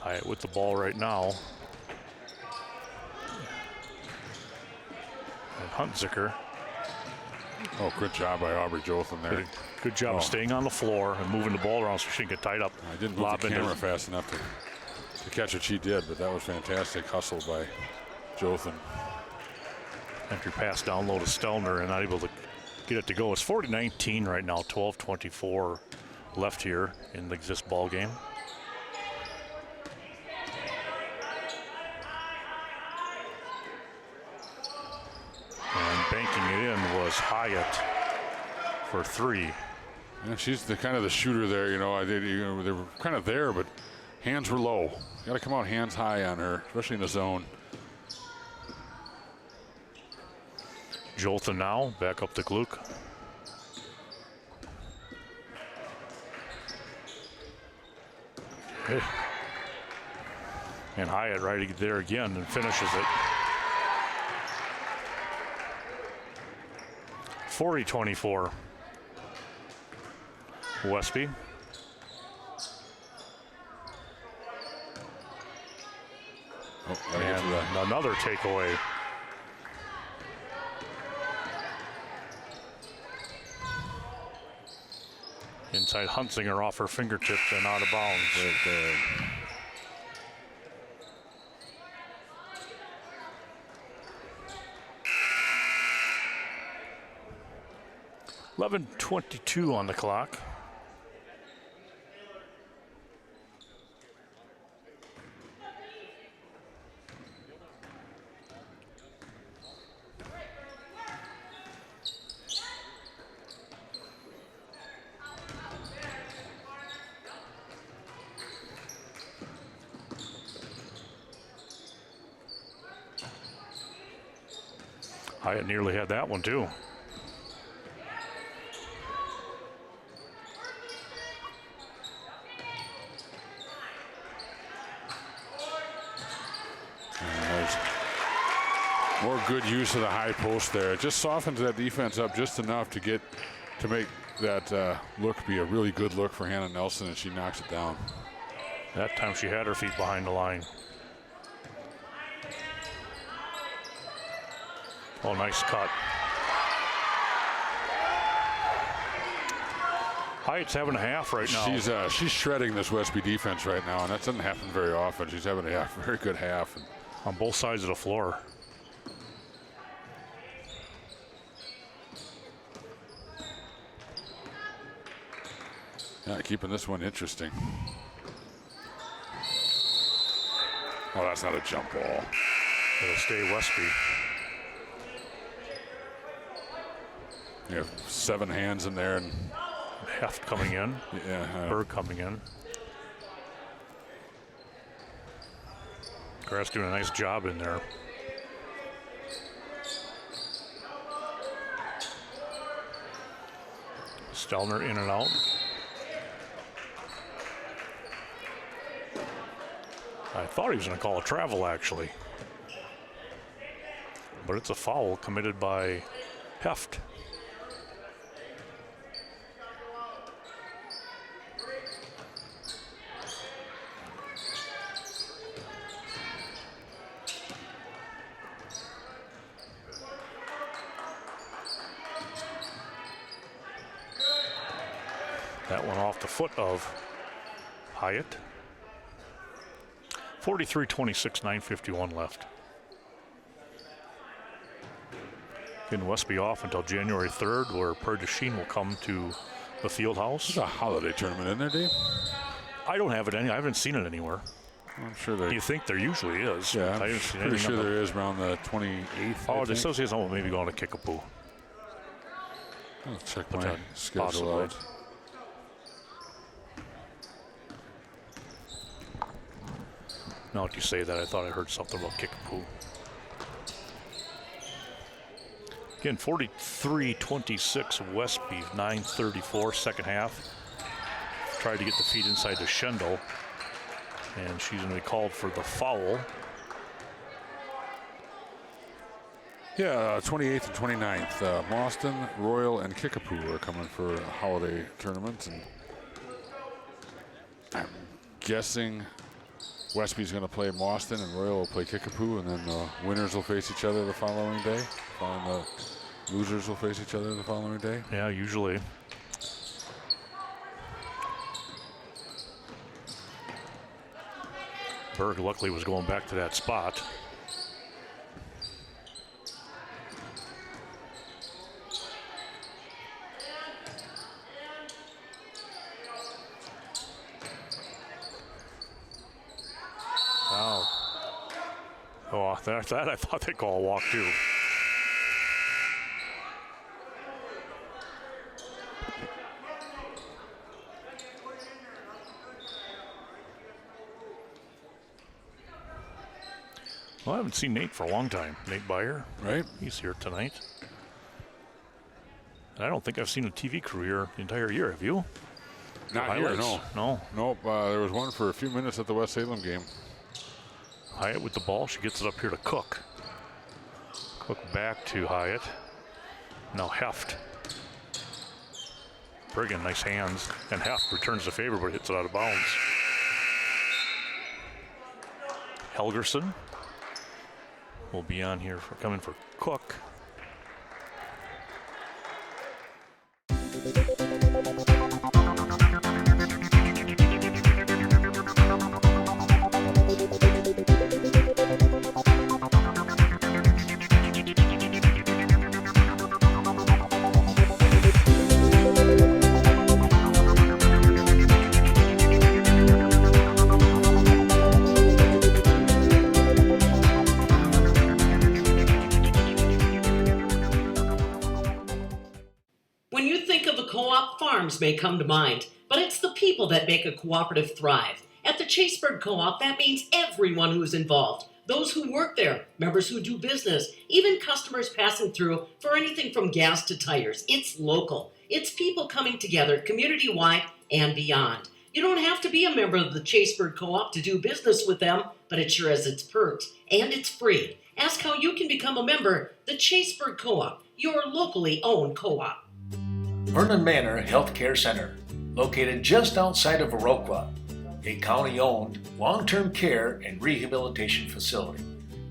Hyatt with the ball right now. And Huntziker. Oh, good job by Aubrey Jotham there. Good job of staying on the floor and moving the ball around so she didn't get tied up. I didn't move the camera fast enough to catch what she did, but that was fantastic hustle by Jotham. Entry pass down low to Stelner and not able to get it to go. It's 40-19 right now, 12:24 left here in this ball game. And banking it in was Hyatt for three. Yeah, she's the kind of the shooter there, you know. They were kind of there, but hands were low. Got to come out hands high on her, especially in the zone. Jolton now back up to Gluck. And Hyatt right there again and finishes it. 40-24. Westby. And another takeaway. Inside Huntsinger off her fingertips and out of bounds. Right there. $11:22 on the clock. Hyatt nearly had that one too. More good use of the high post there. It just softens that defense up just enough to make that look be a really good look for Hannah Nelson, and she knocks it down. That time she had her feet behind the line. Oh, nice cut. Hyatt's having a half right now. She's shredding this Westby defense right now, and that doesn't happen very often. She's having a very good half. On both sides of the floor. Yeah, keeping this one interesting. Oh, that's not a jump ball. It'll stay Westby. You have 7 hands in there, and Heft coming in. yeah, Berg coming in. Grass doing a nice job in there. Stelner in and out. I thought he was going to call a travel, actually. But it's a foul committed by Heft. That one off the foot of Hyatt. 43-26, 9:51 left. Getting Westby off until January 3rd, where Perdesheen will come to the field house. there's a holiday tournament in there, Dave. I don't have it I haven't seen it anywhere. I'm sure there. You think there usually is? Yeah, I I'm haven't seen pretty anything sure about- there is around the 28th. Oh, I the think. association will maybe going to Kickapoo. I'll check But my then schedule possibly. out. Now that you say that, I thought I heard something about Kickapoo. Again, 43-26 Westby, 9:34, second half. Tried to get the feet inside to Schendel, and she's going to be called for the foul. Yeah, 28th and 29th. Boston, Royal, and Kickapoo are coming for a holiday tournament. And I'm guessing Westby's going to play Boston and Royal will play Kickapoo, and then the winners will face each other the following day. And the losers will face each other the following day. Yeah, usually. Berg luckily was going back to that spot. Wow. Oh, that I thought they'd call a walk too. Well, I haven't seen Nate for a long time. Nate Byer. Right? He's here tonight. And I don't think I've seen a TV crew here the entire year. Have you? Not here, Highlights? no. No. Nope, there was one for a few minutes at the West Salem game. Hyatt with the ball. She gets it up here to Cook. Cook back to Hyatt. Now Heft. Brigham, nice hands. And Heft returns the favor, but hits it out of bounds. Helgerson will be on here for coming for Cook. When you think of a co-op, farms may come to mind, but it's the people that make a cooperative thrive. At the Chaseburg Co-op, that means everyone who's involved. Those who work there, members who do business, even customers passing through for anything from gas to tires. It's local. It's people coming together community-wide and beyond. You don't have to be a member of the Chaseburg Co-op to do business with them, but it sure has its perks, and it's free. Ask how you can become a member. The Chaseburg Co-op, your locally owned co-op. Vernon Manor Healthcare Center, located just outside of Viroqua, a county-owned long-term care and rehabilitation facility.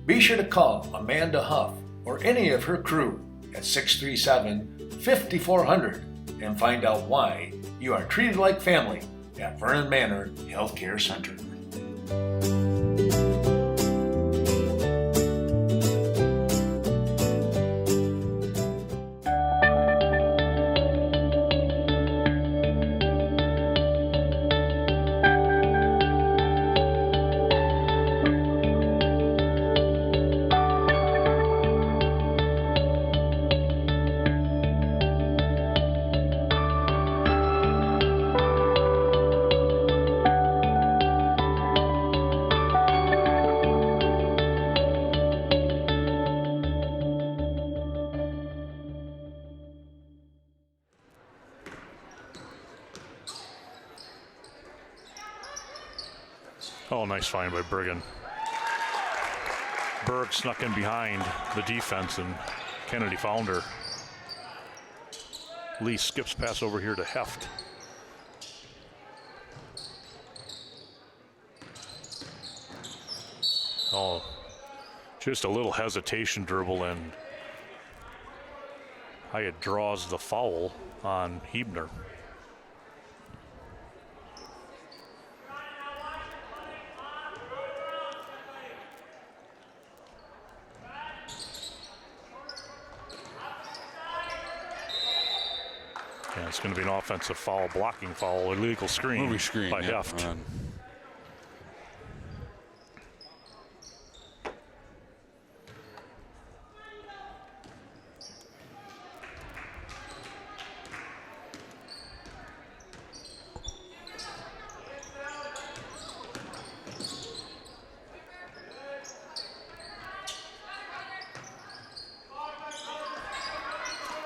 Be sure to call Amanda Huff or any of her crew at 637-5400 and find out why you are treated like family at Vernon Manor Healthcare Center. Oh, nice find by Bergen. Berg snuck in behind the defense, and Kennedy found her. Lee skips pass over here to Heft. Oh, just a little hesitation dribble, and Hyatt draws the foul on Hebner. And it's going to be an offensive foul, blocking foul, illegal screen, by Heft.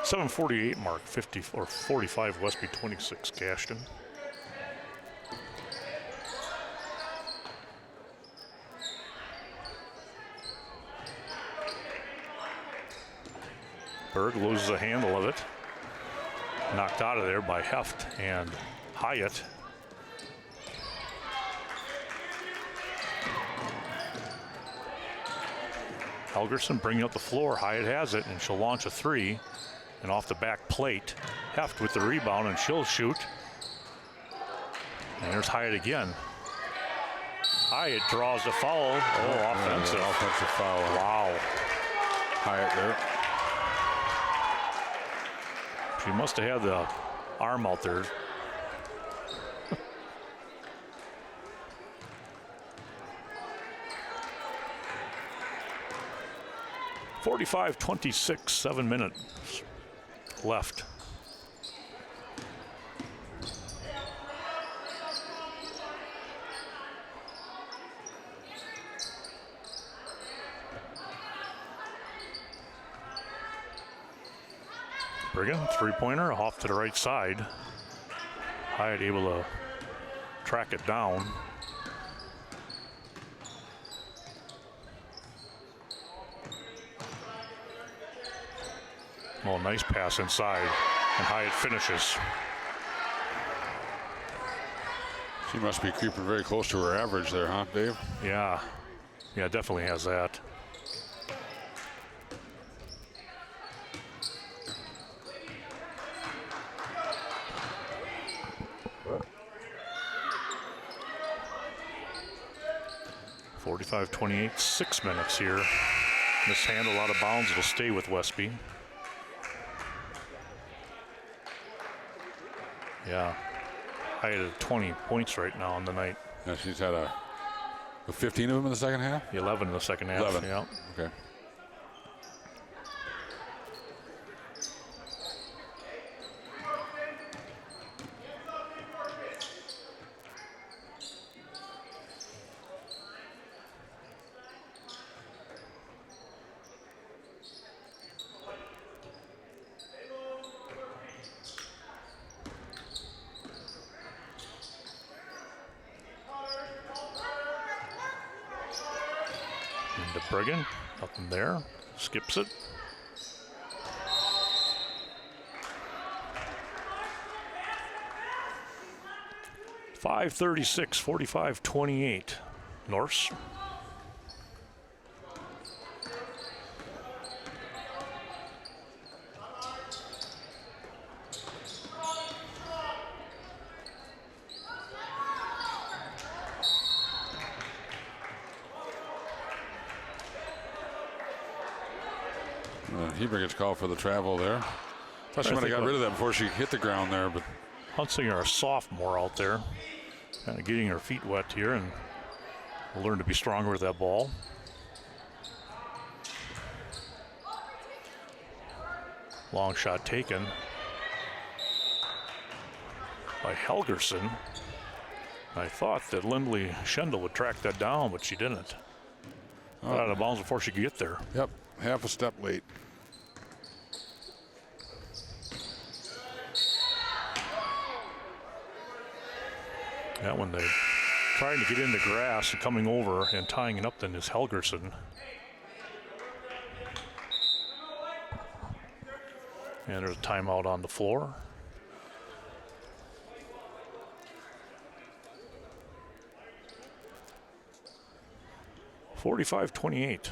.748 mark, 50 or 45 Westby, 26 Cashton. Berg loses a handle of it. Knocked out of there by Heft and Hyatt. Helgerson bringing up the floor. Hyatt has it, and she'll launch a three. And off the back plate, Heft with the rebound, and she'll shoot. And there's Hyatt again. Hyatt draws the foul. Oh, offensive. Offensive foul. Wow. Hyatt there. She must have had the arm out there. .45-26, 7 minutes left. Brigham, three-pointer off to the right side. Hyatt able to track it down. Oh, nice pass inside, and Hyatt finishes. She must be creeping very close to her average there, huh, Dave? Yeah, definitely has that. .45-28, 6 minutes here. Mishandle out of bounds, it'll stay with Westby. Yeah, Hyatt at 20 points right now on the night. Yeah, she's had 15 of them in the second half? 11 in the second half. 11. Yeah. Okay. Brigham, nothing there, skips it. .536, 45-28, Norse. Heber gets called for the travel there. Thought she might have got rid of that before she hit the ground there, but Hunsinger, a sophomore out there, kind of getting her feet wet here, and will learn to be stronger with that ball. Long shot taken by Helgerson. I thought that Lindley Schendel would track that down, but she didn't. Got out of bounds before she could get there. Yep, half a step late. That one they Trying to get in the grass and coming over and tying it up then is Helgerson. And there's a timeout on the floor. .45-28.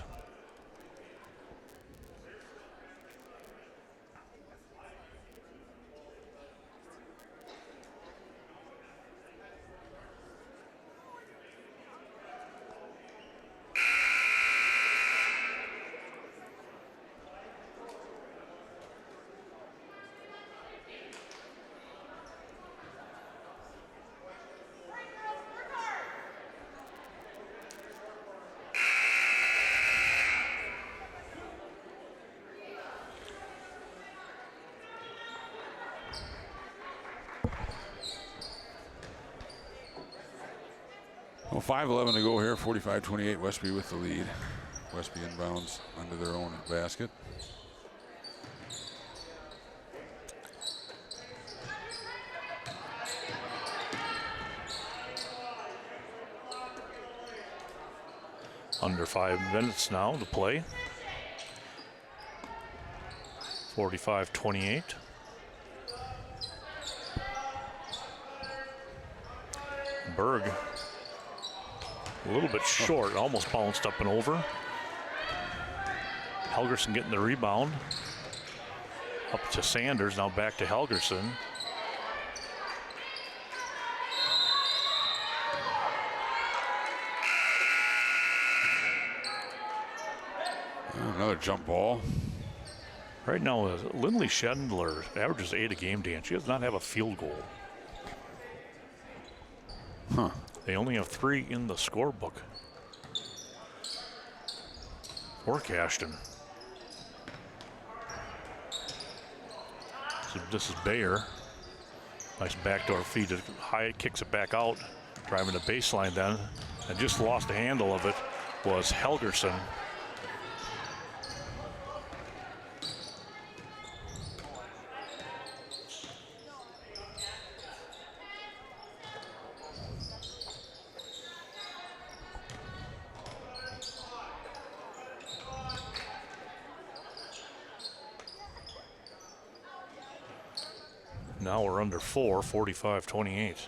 Well, 5:11 to go here. 45-28. Westby with the lead. Westby inbounds under their own basket. Under 5 minutes now to play. 45-28. Berg a little bit short, almost bounced up and over. Helgerson getting the rebound. Up to Sanders, now back to Helgerson. Another jump ball. Right now, Lindley Schendler averages 8 a game, Dan. She does not have a field goal. Huh. They only have 3 in the scorebook for Cashton. So this is Bayer. Nice backdoor feed. High kicks it back out. Driving the baseline then. And just lost the handle of it was Helgerson. Now we're under 4, 45-28.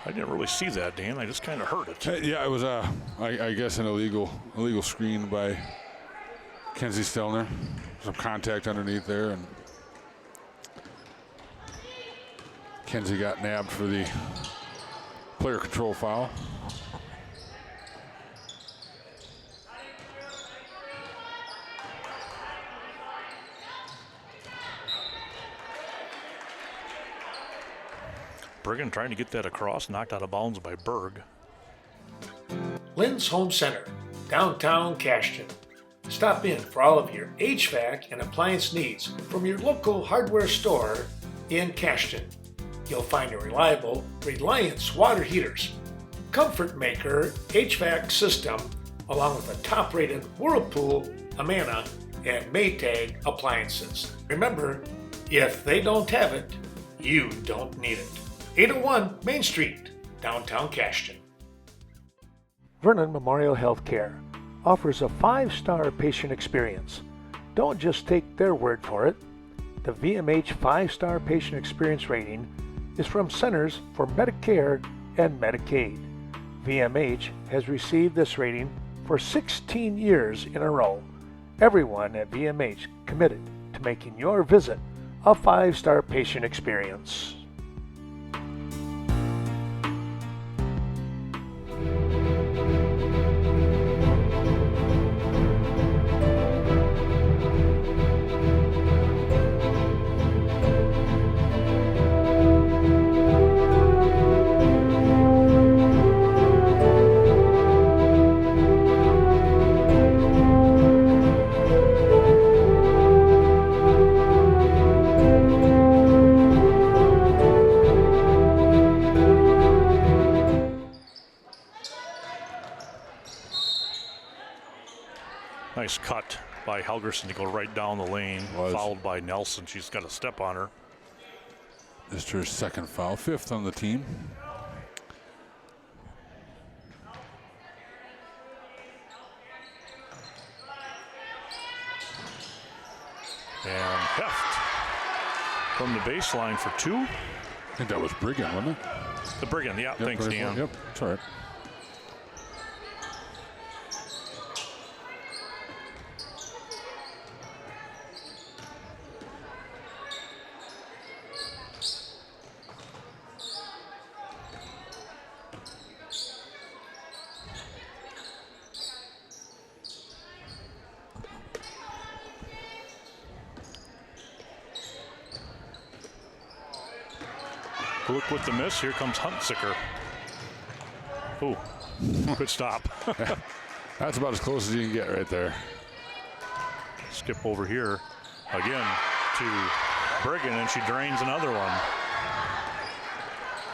I didn't really see that, Dan. I just kind of heard it. Yeah, it was I guess an illegal screen by Kenzie Stelner. Some contact underneath there, and Kenzie got nabbed for the player control foul. Brigham trying to get that across, knocked out of bounds by Berg. Lynn's Home Center, downtown Cashton. Stop in for all of your HVAC and appliance needs from your local hardware store in Cashton. You'll find a reliable Reliance water heaters, Comfort Maker HVAC system, along with the top-rated Whirlpool, Amana, and Maytag appliances. Remember, if they don't have it, you don't need it. 801 Main Street, downtown Cashton. Vernon Memorial Healthcare offers a 5-star patient experience. Don't just take their word for it. The VMH 5-star patient experience rating is from Centers for Medicare and Medicaid. VMH has received this rating for 16 years in a row. Everyone at VMH committed to making your visit a 5-star patient experience. Helgerson to go right down the lane, fouled by Nelson. She's got a step on her. Just her second foul, 5th on the team. And Heft from the baseline for 2. I think that was Briggan, wasn't it? The Briggan, yeah, Yep, thanks, right. Dan. Yep, it's all right. Look with the miss. Here comes Huntsicker. Ooh, good stop. That's about as close as you can get right there. Skip over here again to Briggan, and she drains another one.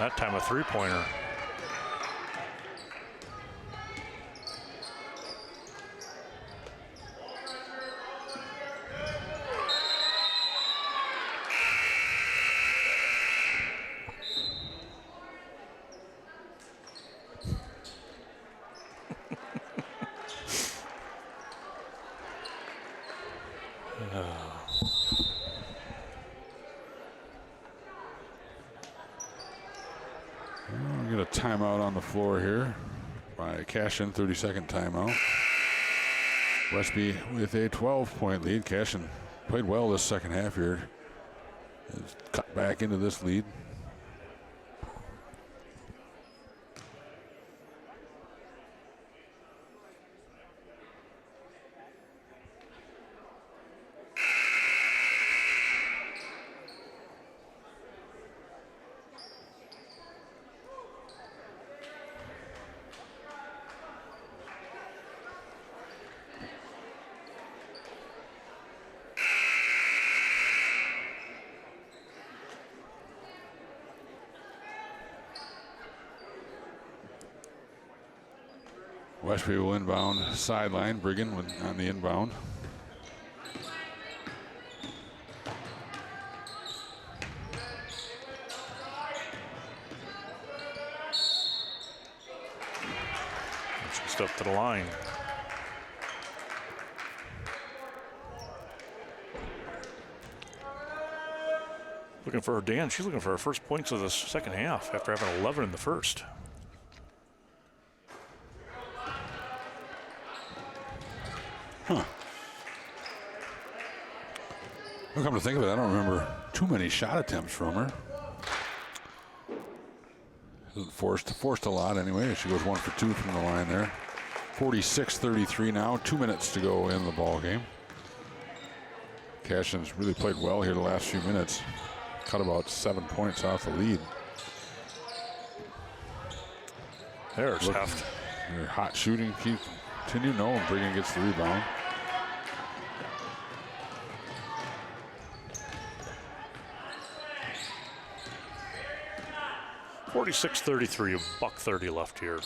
That time a 3-pointer. We'll get a timeout on the floor here by Cashton, 30-second timeout. Westby with a 12-point lead. Cashton played well this second half here. Has cut back into this lead. Westby will inbound sideline. Briggan on the inbound. She stepped to the line. Looking for her, Dan. She's looking for her first points of the second half after having 11 in the first. Huh. Well, come to think of it, I don't remember too many shot attempts from her. Forced a lot anyway. She goes 1 for 2 from the line there. 46-33 now. 2 minutes to go in the ball game. Cashton's really played well here the last few minutes. Cut about 7 points off the lead. There's Heft. Their hot shooting continue. No, and Briggan gets the rebound. $46-33, $1:30 left here.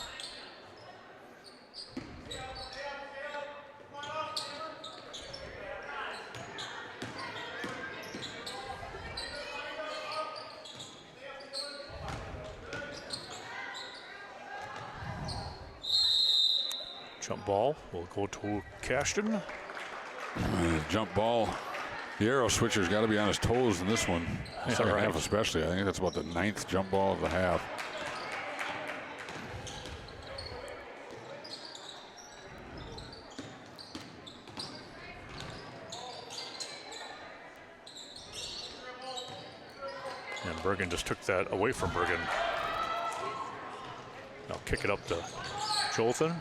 Jump ball will go to Cashton. Jump ball. The arrow switcher's got to be on his toes in this one. Second half especially. I think that's about the 9th jump ball of the half. And Briggan just took that away from Briggan. Now kick it up to Jolthan.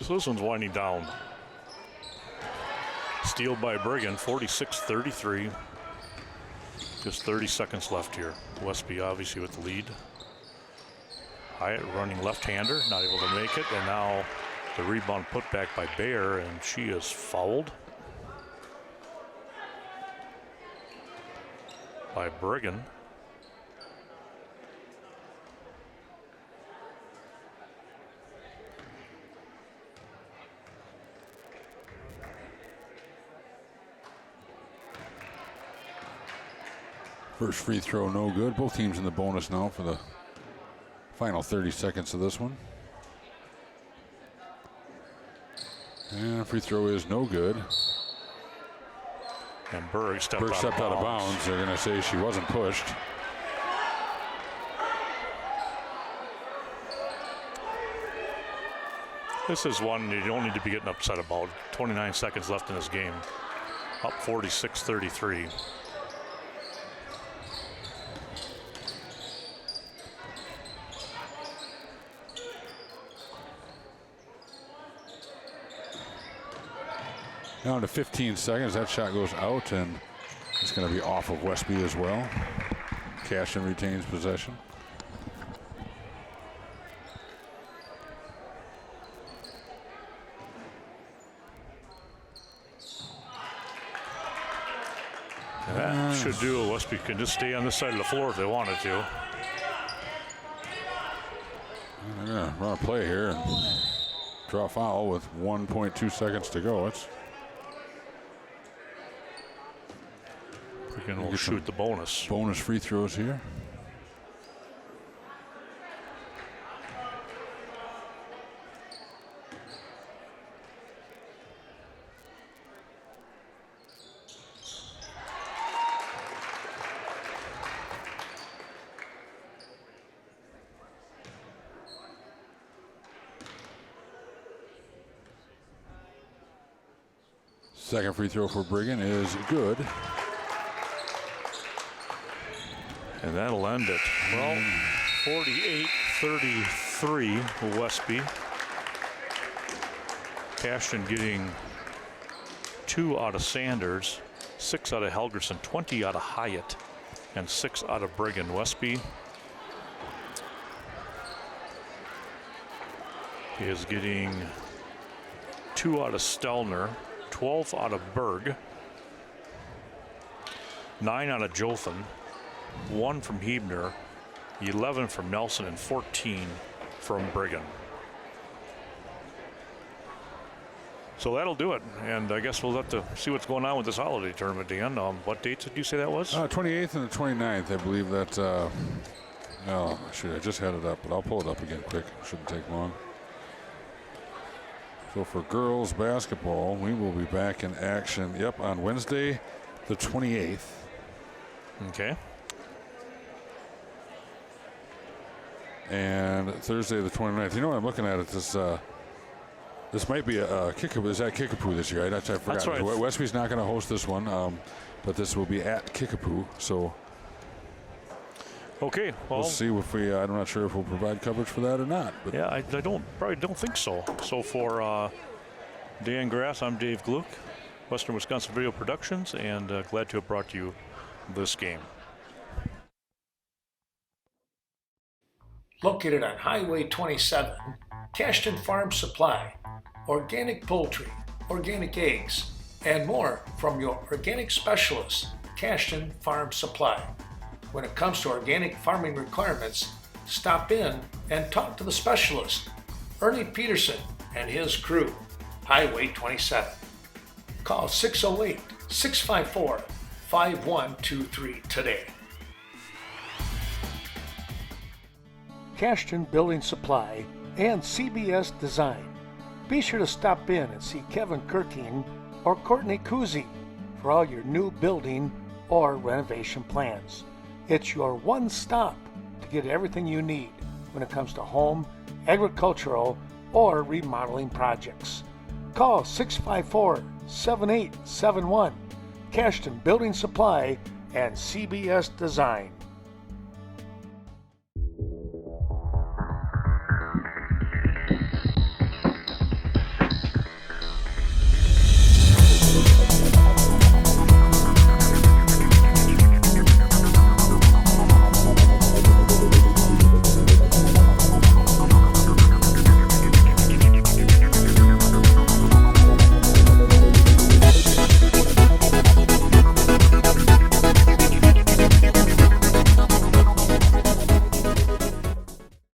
So this one's winding down. Steal by Briggan, 46-33. Just 30 seconds left here. Westby obviously with the lead. Hyatt running left-hander, not able to make it. And now the rebound put back by Bayer, and she is fouled. by Brigham. First free throw, no good. Both teams in the bonus now for the final 30 seconds of this one. And free throw is no good. And Berg stepped out of bounds. They're going to say she wasn't pushed. This is one you don't need to be getting upset about. 29 seconds left in this game. Up 46-33. Down to 15 seconds. That shot goes out, and it's going to be off of Westby as well. Cashton retains possession. That should do. Westby can just stay on this side of the floor if they wanted to. They're going to run a play here and draw a foul with 1.2 seconds to go. We'll shoot the bonus. Bonus free throws here. Second free throw for Brigham is good. And that'll end it. Well, 48-33 Westby. Cashton getting 2 out of Sanders, 6 out of Helgerson, 20 out of Hyatt, and 6 out of Brigham. Westby is getting 2 out of Stelner, 12 out of Berg, 9 out of Jothan, 1 from Hebner, 11 from Nelson, and 14 from Brigham. So that'll do it. And I guess we'll have to see what's going on with this holiday tournament, Dan. What dates did you say that was? 28th and the 29th, I believe that. Oh, I just had it up, but I'll pull it up again quick. Shouldn't take long. So for girls basketball, we will be back in action, on Wednesday, the 28th. Okay. And Thursday the 29th. You know what I'm looking at? This might be a Kickapoo. Is that Kickapoo this year? I forgot. That's right. Westby's not going to host this one, but this will be at Kickapoo. So okay, well, we'll see if I'm not sure if we'll provide coverage for that or not. But yeah, I probably don't think so. So for Dan Grass, I'm Dave Gluck, Western Wisconsin Video Productions, and glad to have brought you this game. Located on Highway 27, Cashton Farm Supply, organic poultry, organic eggs, and more from your organic specialist, Cashton Farm Supply. When it comes to organic farming requirements, stop in and talk to the specialist, Ernie Peterson and his crew, Highway 27. Call 608-654-5123 today. Cashton Building Supply and CBS Design. Be sure to stop in and see Kevin Kirking or Courtney Kuzi for all your new building or renovation plans. It's your one stop to get everything you need when it comes to home, agricultural, or remodeling projects. Call 654-7871, Cashton Building Supply and CBS Design.